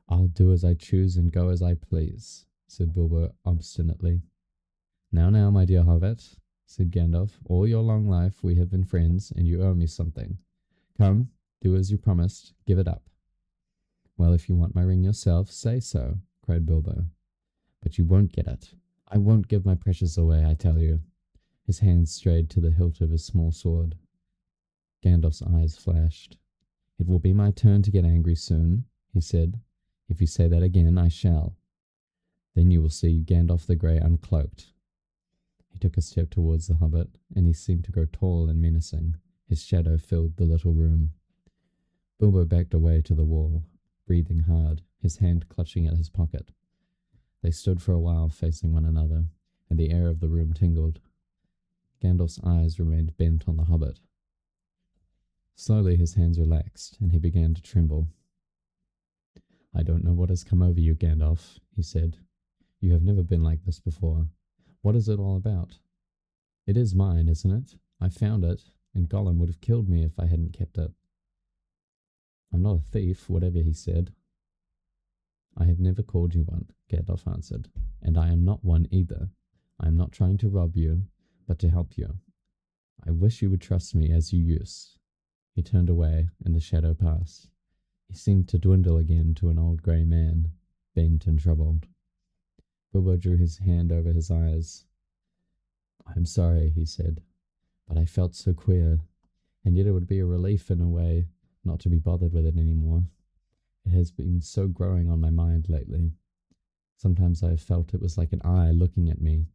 I'll do as I choose and go as I please, said Bilbo obstinately. Now, my dear Hobbit, said Gandalf, all your long life we have been friends, and you owe me something. Come, do as you promised, give it up. Well, if you want my ring yourself, say so, cried Bilbo. But you won't get it. I won't give my precious away, I tell you. His hand strayed to the hilt of his small sword. Gandalf's eyes flashed. It will be my turn to get angry soon, he said. If you say that again, I shall. Then you will see Gandalf the Grey uncloaked. He took a step towards the hobbit, and he seemed to grow tall and menacing. His shadow filled the little room. Bilbo backed away to the wall, breathing hard, his hand clutching at his pocket. They stood for a while facing one another, and the air of the room tingled. Gandalf's eyes remained bent on the hobbit. Slowly his hands relaxed, and he began to tremble. I don't know what has come over you, Gandalf, he said. You have never been like this before. What is it all about? It is mine, isn't it? I found it, and Gollum would have killed me if I hadn't kept it. I'm not a thief, whatever he said. I have never called you one, Gandalf answered, and I am not one either. I am not trying to rob you, but to help you. I wish you would trust me as you used. He turned away, and the shadow passed. He seemed to dwindle again to an old grey man, bent and troubled. Bilbo drew his hand over his eyes. I am sorry, he said, but I felt so queer, and yet it would be a relief in a way not to be bothered with it any more. It has been so growing on my mind lately. Sometimes I have felt it was like an eye looking at me,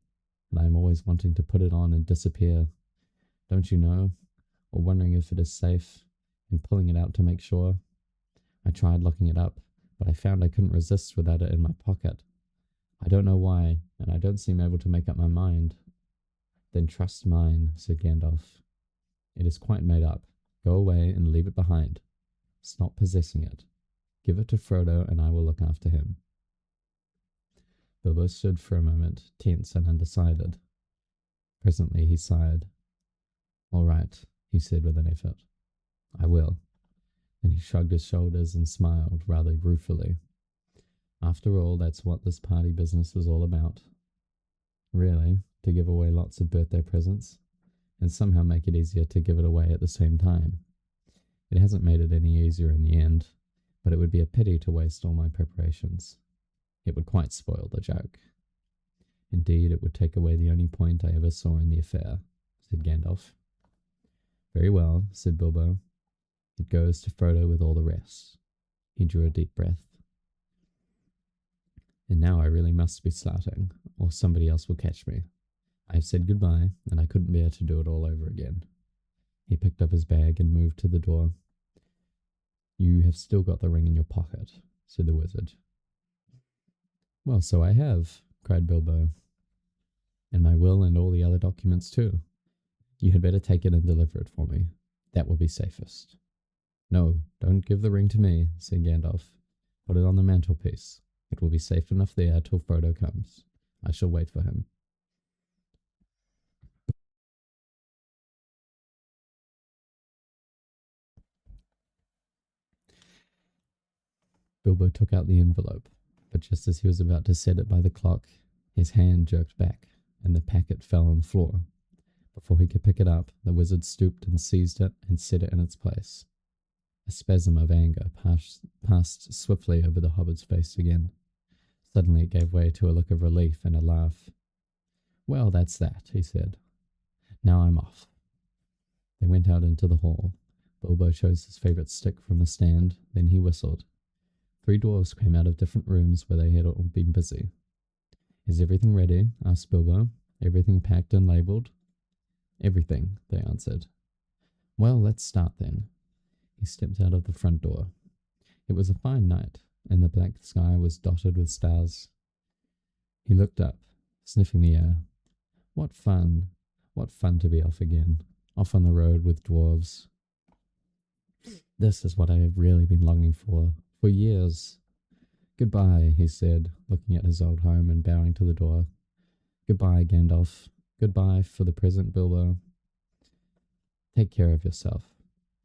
and I am always wanting to put it on and disappear. Don't you know? or wondering if it is safe and pulling it out to make sure. I tried locking it up, but I found I couldn't resist without it in my pocket. I don't know why, and I don't seem able to make up my mind. Then trust mine, said Gandalf. It is quite made up. Go away and leave it behind. Stop possessing it. Give it to Frodo, and I will look after him. Bilbo stood for a moment, tense and undecided. Presently he sighed. All right, he said with an effort. I will. And he shrugged his shoulders and smiled rather ruefully. After all, that's what this party business was all about. Really, to give away lots of birthday presents, and somehow make it easier to give it away at the same time. It hasn't made it any easier in the end, but it would be a pity to waste all my preparations. It would quite spoil the joke. Indeed, it would take away the only point I ever saw in the affair, said Gandalf. Very well, said Bilbo. It goes to Frodo with all the rest. He drew a deep breath. And now I really must be starting, or somebody else will catch me. I have said goodbye, and I couldn't bear to do it all over again. He picked up his bag and moved to the door. You have still got the ring in your pocket, said the wizard. Well, so I have, cried Bilbo. And my will and all the other documents too. You had better take it and deliver it for me. That will be safest. No, don't give the ring to me, said Gandalf. Put it on the mantelpiece. It will be safe enough there till Frodo comes. I shall wait for him. Bilbo took out the envelope, but just as he was about to set it by the clock, his hand jerked back, and the packet fell on the floor. Before he could pick it up, the wizard stooped and seized it and set it in its place. A spasm of anger passed swiftly over the hobbit's face again. Suddenly it gave way to a look of relief and a laugh. Well, that's that, he said. Now I'm off. They went out into the hall. Bilbo chose his favourite stick from the stand, then he whistled. 3 dwarves came out of different rooms where they had all been busy. Is everything ready? Asked Bilbo. Everything packed and labelled? Everything, they answered. Well, let's start then. He stepped out of the front door. It was a fine night, and the black sky was dotted with stars. He looked up, sniffing the air. What fun to be off again, off on the road with dwarves. This is what I have really been longing for years. Goodbye, he said, looking at his old home and bowing to the door. Goodbye, Gandalf. Goodbye for the present, Bilbo. Take care of yourself.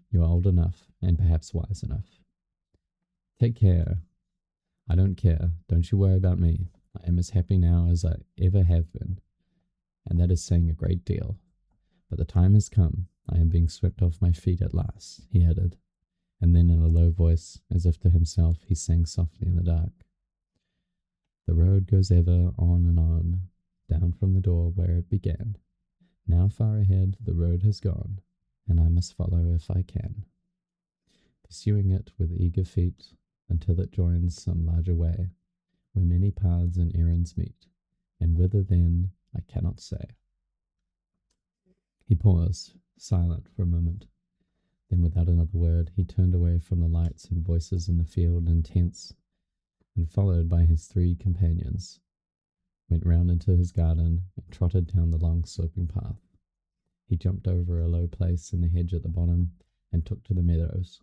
You are old enough, and perhaps wise enough. Take care. I don't care. Don't you worry about me. I am as happy now as I ever have been, and that is saying a great deal. But the time has come. I am being swept off my feet at last, he added, and then in a low voice, as if to himself, he sang softly in the dark. The road goes ever on and on, down from the door where it began. Now far ahead the road has gone, and I must follow if I can, pursuing it with eager feet until it joins some larger way, where many paths and errands meet, and whither then I cannot say. He paused, silent for a moment. Then without another word he turned away from the lights and voices in the field and tents, and followed by his 3 companions, went round into his garden and trotted down the long sloping path. He jumped over a low place in the hedge at the bottom and took to the meadows,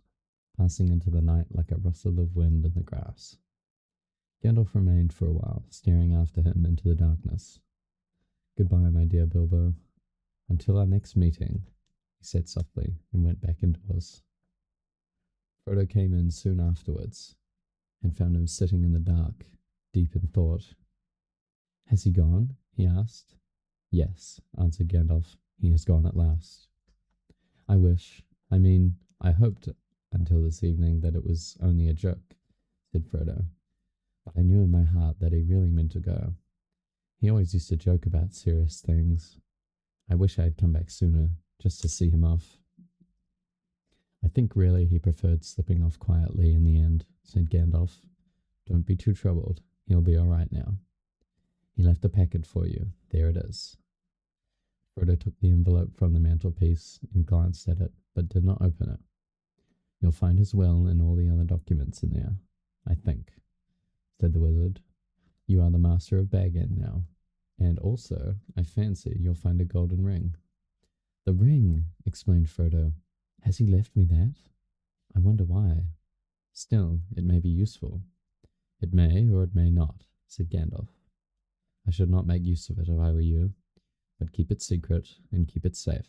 passing into the night like a rustle of wind in the grass. Gandalf remained for a while, staring after him into the darkness. Goodbye, my dear Bilbo. Until our next meeting, he said softly, and went back indoors. Frodo came in soon afterwards, and found him sitting in the dark, deep in thought. Has he gone? He asked. Yes, answered Gandalf. He has gone at last. I hoped until this evening that it was only a joke, said Frodo, but I knew in my heart that he really meant to go. He always used to joke about serious things. I wish I had come back sooner, just to see him off. I think really he preferred slipping off quietly in the end, said Gandalf. Don't be too troubled. He'll be all right now. He left a packet for you. There it is. Frodo took the envelope from the mantelpiece and glanced at it, but did not open it. You'll find his will and all the other documents in there, I think, said the wizard. You are the master of Bag End now, and also, I fancy, you'll find a golden ring. The ring, exclaimed Frodo. Has he left me that? I wonder why. Still, it may be useful. It may, or it may not, said Gandalf. I should not make use of it if I were you, but keep it secret and keep it safe.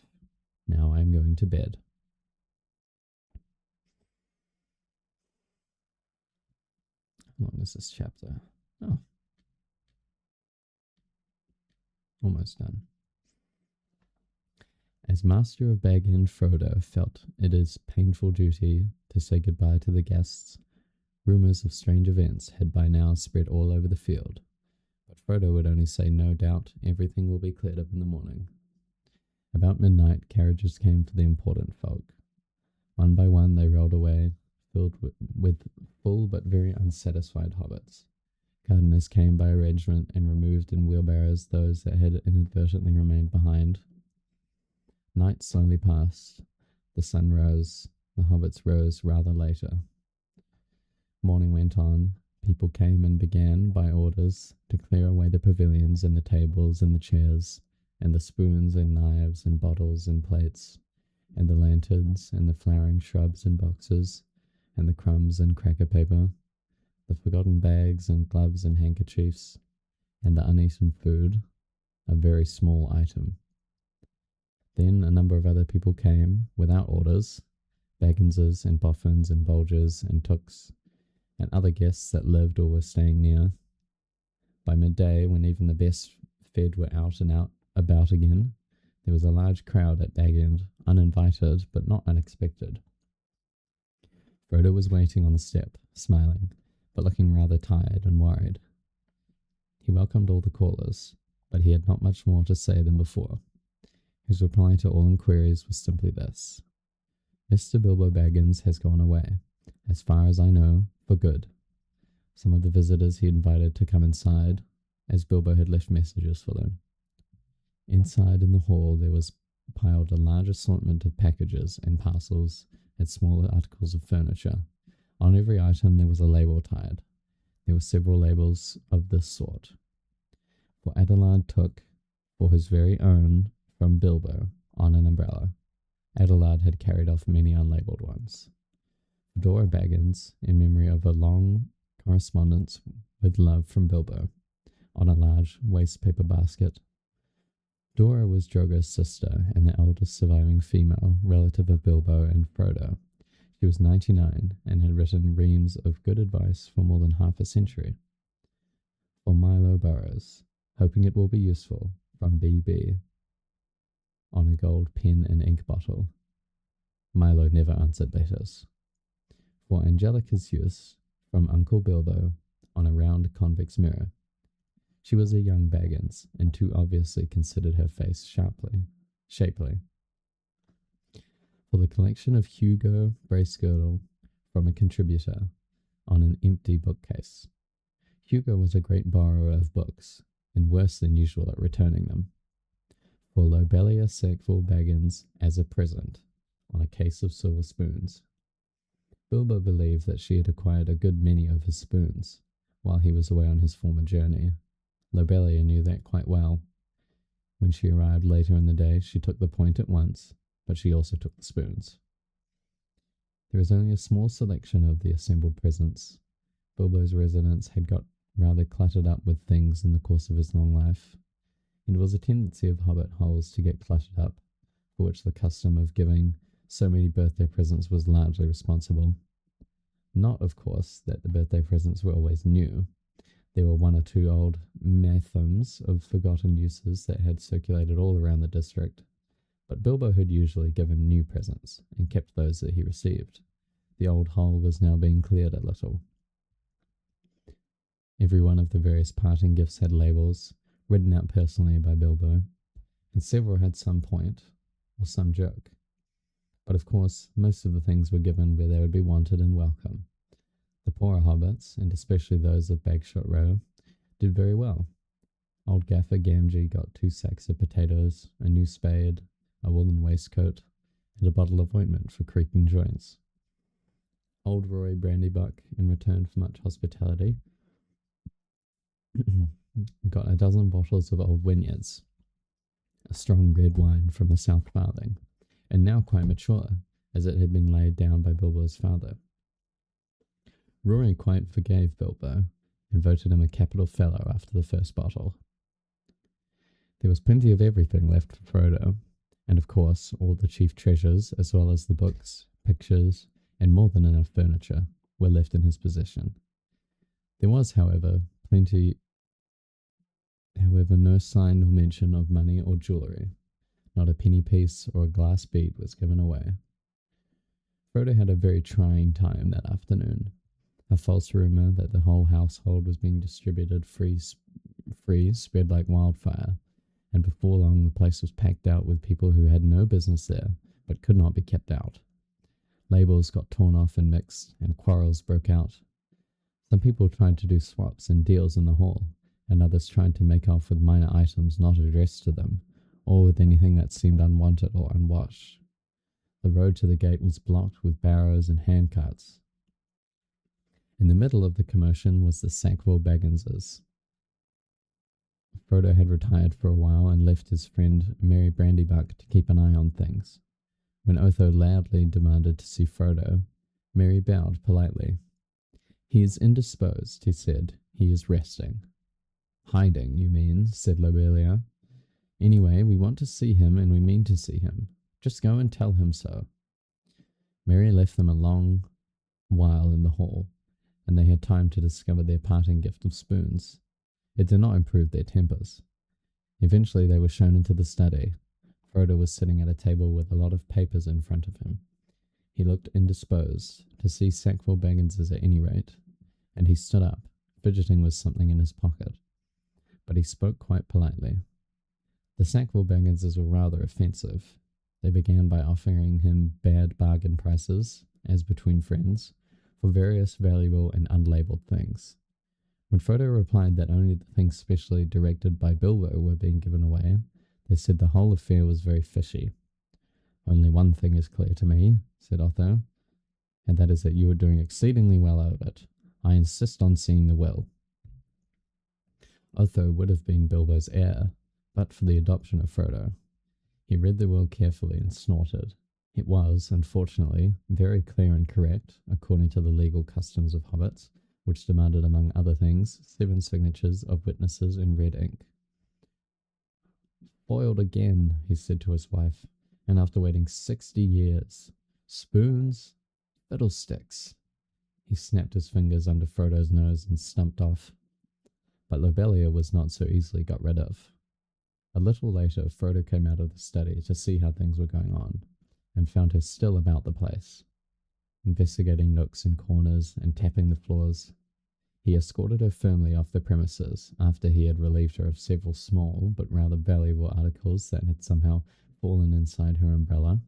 Now I am going to bed. How long is this chapter? Oh, almost done. As master of Bag End, Frodo felt it his painful duty to say goodbye to the guests. Rumours of strange events had by now spread all over the field, but Frodo would only say, no doubt, everything will be cleared up in the morning. About midnight, carriages came for the important folk. One by one they rolled away, filled with full but very unsatisfied hobbits. Gardeners came by arrangement and removed in wheelbarrows those that had inadvertently remained behind. Night slowly passed. The sun rose. The hobbits rose rather later. Morning went on. People came and began, by orders, to clear away the pavilions and the tables and the chairs, and the spoons and knives and bottles and plates, and the lanterns and the flowering shrubs and boxes, and the crumbs and cracker paper, the forgotten bags and gloves and handkerchiefs, and the uneaten food, a very small item. Then a number of other people came, without orders, Bagginses and Boffins and Bolgers and Tooks, and other guests that lived or were staying near. By midday, when even the best fed were out and about again, there was a large crowd at Bag End, uninvited but not unexpected. Frodo was waiting on the step, smiling, but looking rather tired and worried. He welcomed all the callers, but he had not much more to say than before. His reply to all inquiries was simply this: Mr. Bilbo Baggins has gone away, as far as I know, for good. Some of the visitors he invited to come inside, as Bilbo had left messages for them. Inside in the hall there was piled a large assortment of packages and parcels and smaller articles of furniture. On every item there was a label tied. There were several labels of this sort. For Adelard took, for his very own, from Bilbo, on an umbrella. Adelard had carried off many unlabelled ones. For Dora Baggins, in memory of a long correspondence with love from Bilbo, on a large waste paper basket. Dora was Drogo's sister and the eldest surviving female relative of Bilbo and Frodo. She was 99 and had written reams of good advice for more than half a century. For Milo Burrows, hoping it will be useful, from B.B. on a gold pen and ink bottle. Milo never answered letters. For Angelica's use, from Uncle Bilbo, on a round convex mirror. She was a young Baggins, and too obviously considered her face shapely. For the collection of Hugo Bracegirdle, from a contributor, on an empty bookcase. Hugo was a great borrower of books, and worse than usual at returning them. For Lobelia Sackville Baggins, as a present, on a case of silver spoons. Bilbo believed that she had acquired a good many of his spoons, while he was away on his former journey. Lobelia knew that quite well. When she arrived later in the day, she took the point at once, but she also took the spoons. There was only a small selection of the assembled presents. Bilbo's residence had got rather cluttered up with things in the course of his long life. It was a tendency of hobbit holes to get cluttered up, for which the custom of giving so many birthday presents was largely responsible. Not, of course, that the birthday presents were always new. There were one or two old mathams of forgotten uses that had circulated all around the district, but Bilbo had usually given new presents and kept those that he received. The old hole was now being cleared a little. Every one of the various parting gifts had labels, written out personally by Bilbo, and several had some point, or some joke. But of course, most of the things were given where they would be wanted and welcome. The poorer hobbits, and especially those of Bagshot Row, did very well. Old Gaffer Gamgee got 2 sacks of potatoes, a new spade, a woolen waistcoat, and a bottle of ointment for creaking joints. Old Roy Brandybuck, in return for much hospitality, got a dozen bottles of old Wynyards, a strong red wine from the South Farthing, and now quite mature, as it had been laid down by Bilbo's father. Rory quite forgave Bilbo, and voted him a capital fellow after the first bottle. There was plenty of everything left for Frodo, and of course all the chief treasures, as well as the books, pictures, and more than enough furniture, were left in his possession. There was, however, no sign nor mention of money or jewellery. Not a penny piece or a glass bead was given away. Frodo had a very trying time that afternoon. A false rumour that the whole household was being distributed free spread like wildfire, and before long the place was packed out with people who had no business there, but could not be kept out. Labels got torn off and mixed, and quarrels broke out. Some people tried to do swaps and deals in the hall, and others tried to make off with minor items not addressed to them, or with anything that seemed unwanted or unwashed. The road to the gate was blocked with barrows and handcarts. In the middle of the commotion was the Sackville Bagginses. Frodo had retired for a while and left his friend Merry Brandybuck to keep an eye on things. When Otho loudly demanded to see Frodo, Merry bowed politely. "He is indisposed," he said. "He is resting." "Hiding, you mean," said Lobelia. "Anyway, we want to see him and we mean to see him. Just go and tell him so." Merry left them a long while in the hall, and they had time to discover their parting gift of spoons. It did not improve their tempers. Eventually they were shown into the study. Frodo was sitting at a table with a lot of papers in front of him. He looked indisposed, to see Sackville Bagginses at any rate, and he stood up, fidgeting with something in his pocket. But he spoke quite politely. The Sackville Bagginses were rather offensive. They began by offering him bad bargain prices, as between friends, for various valuable and unlabelled things. When Frodo replied that only the things specially directed by Bilbo were being given away, they said the whole affair was very fishy. "Only one thing is clear to me," said Otho, "and that is that you are doing exceedingly well out of it. I insist on seeing the will." Otho would have been Bilbo's heir, but for the adoption of Frodo. He read the will carefully and snorted. It was, unfortunately, very clear and correct, according to the legal customs of hobbits, which demanded, among other things, 7 signatures of witnesses in red ink. "Foiled again," he said to his wife, "and after waiting 60 years. Spoons? Fiddlesticks!" He snapped his fingers under Frodo's nose and stumped off. But Lobelia was not so easily got rid of. A little later, Frodo came out of the study to see how things were going on, and found her still about the place, investigating nooks and corners and tapping the floors. He escorted her firmly off the premises after he had relieved her of several small but rather valuable articles that had somehow fallen inside her umbrella.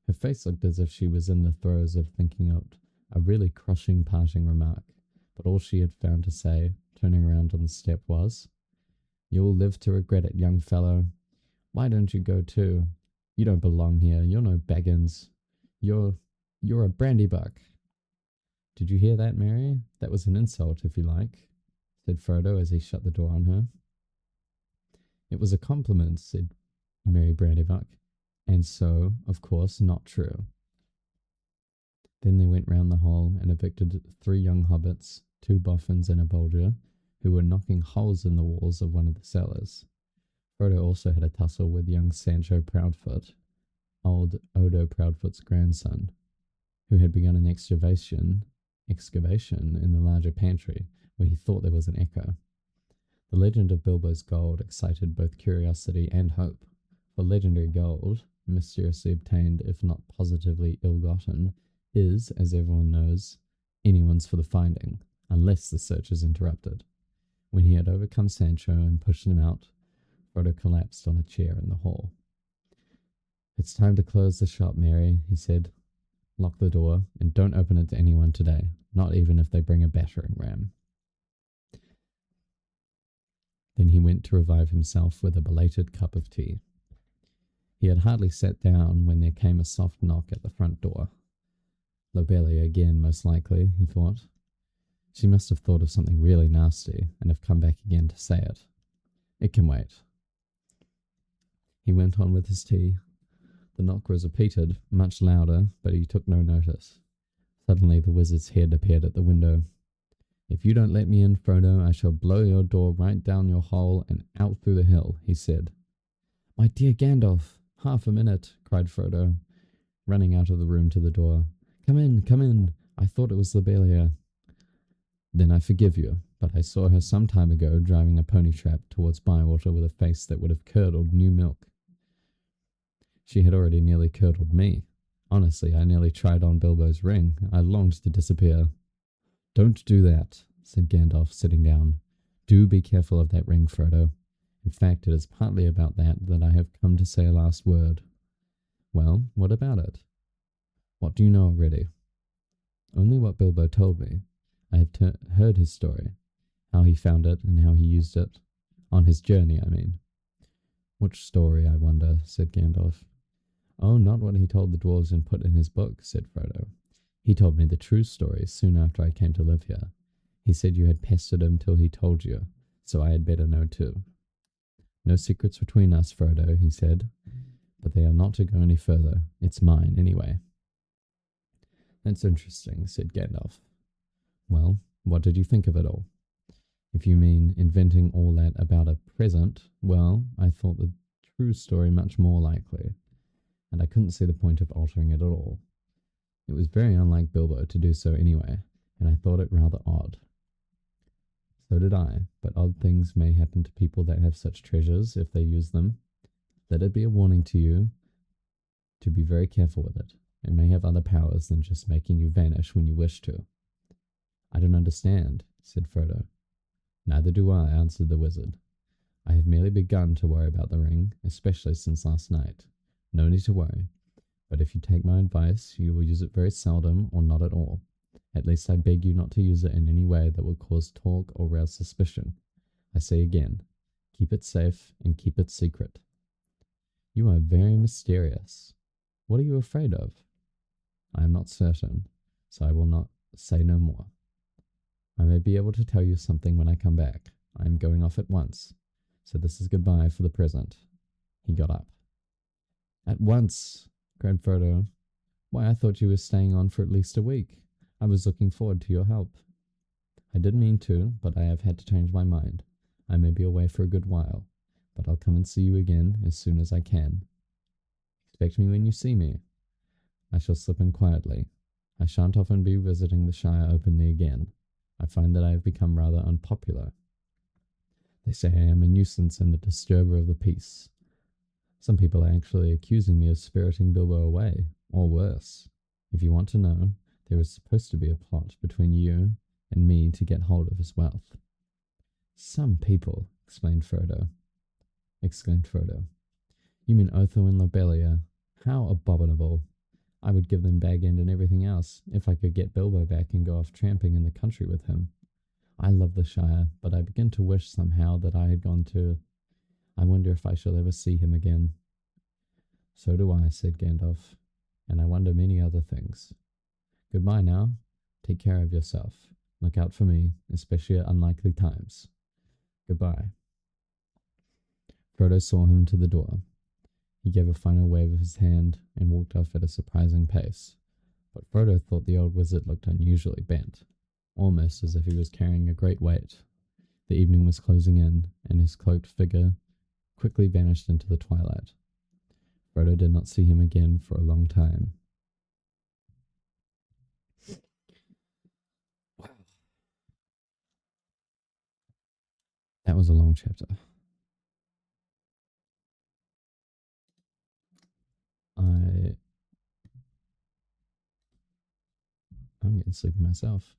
Her face looked as if she was in the throes of thinking out a really crushing parting remark, but all she had found to say, turning around on the step, was, "You'll live to regret it, young fellow. Why don't you go too? You don't belong here. You're no Baggins. You're a Brandybuck." "Did you hear that, Mary? That was an insult, if you like," said Frodo as he shut the door on her. "It was a compliment," said Merry Brandybuck, "and so, of course, not true." Then they went round the hall and evicted 3 young hobbits, 2 boffins and a bolger, who were knocking holes in the walls of one of the cellars. Frodo also had a tussle with young Sancho Proudfoot, old Odo Proudfoot's grandson, who had begun an excavation in the larger pantry, where he thought there was an echo. The legend of Bilbo's gold excited both curiosity and hope, for legendary gold, mysteriously obtained if not positively ill-gotten, is, as everyone knows, anyone's for the finding, unless the search is interrupted. When he had overcome Sancho and pushed him out, Frodo collapsed on a chair in the hall. "It's time to close the shop, Mary," he said. "Lock the door, and don't open it to anyone today, not even if they bring a battering ram." Then he went to revive himself with a belated cup of tea. He had hardly sat down when there came a soft knock at the front door. Lobelia again, most likely, he thought. She must have thought of something really nasty and have come back again to say it. It can wait. He went on with his tea. The knock was repeated, much louder, but he took no notice. Suddenly the wizard's head appeared at the window. "If you don't let me in, Frodo, I shall blow your door right down your hole and out through the hill," he said. "My dear Gandalf, half a minute," cried Frodo, running out of the room to the door. Come in, come in. I thought it was Lobelia." "Then I forgive you, but I saw her some time ago driving a pony trap towards Bywater with a face that would have curdled new milk." She had already nearly curdled me. Honestly, I nearly tried on Bilbo's ring. I longed to disappear. "Don't do that," said Gandalf, sitting down. "Do be careful of that ring, Frodo. In fact, it is partly about that I have come to say a last word." "Well, what about it?" "What do you know already?" "Only what Bilbo told me. I have heard his story, how he found it and how he used it. On his journey, I mean." "Which story, I wonder?" said Gandalf. "Oh, not what he told the dwarves and put in his book," said Frodo. "He told me the true story soon after I came to live here. He said you had pestered him till he told you, so I had better know too. No secrets between us, Frodo," he said, "but they are not to go any further. It's mine, anyway." "That's interesting," said Gandalf. "Well, what did you think of it all? If you mean inventing all that about a present, well, I thought the true story much more likely, and I couldn't see the point of altering it at all. It was very unlike Bilbo to do so anyway, and I thought it rather odd." "So did I, but odd things may happen to people that have such treasures if they use them. Let it be a warning to you to be very careful with it. It may have other powers than just making you vanish when you wish to." "I don't understand," said Frodo. "Neither do I," answered the wizard. "I have merely begun to worry about the ring, especially since last night. No need to worry. But if you take my advice, you will use it very seldom or not at all. At least I beg you not to use it in any way that will cause talk or rouse suspicion. I say again, keep it safe and keep it secret." "You are very mysterious. What are you afraid of?" "I am not certain, so I will not say no more. I may be able to tell you something when I come back. I am going off at once, so this is goodbye for the present." He got up. "At once!" cried Frodo. "Why, I thought you were staying on for at least a week. I was looking forward to your help." "I did mean to, but I have had to change my mind. I may be away for a good while, but I'll come and see you again as soon as I can." "Expect me when you see me." "I shall slip in quietly. I shan't often be visiting the Shire openly again. I find that I have become rather unpopular. They say I am a nuisance and the disturber of the peace. Some people are actually accusing me of spiriting Bilbo away, or worse. If you want to know, there is supposed to be a plot between you and me to get hold of his wealth." "Some people," exclaimed Frodo. "You mean Otho and Lobelia? How abominable! I would give them Bag End and everything else, if I could get Bilbo back and go off tramping in the country with him. I love the Shire, but I begin to wish somehow that I had gone too. I wonder if I shall ever see him again." "So do I," said Gandalf, "and I wonder many other things. Goodbye now. Take care of yourself. Look out for me, especially at unlikely times. Goodbye." Frodo saw him to the door. He gave a final wave of his hand and walked off at a surprising pace. But Frodo thought the old wizard looked unusually bent, almost as if he was carrying a great weight. The evening was closing in, and his cloaked figure quickly vanished into the twilight. Frodo did not see him again for a long time. Wow. That was a long chapter. I'm getting sleepy myself.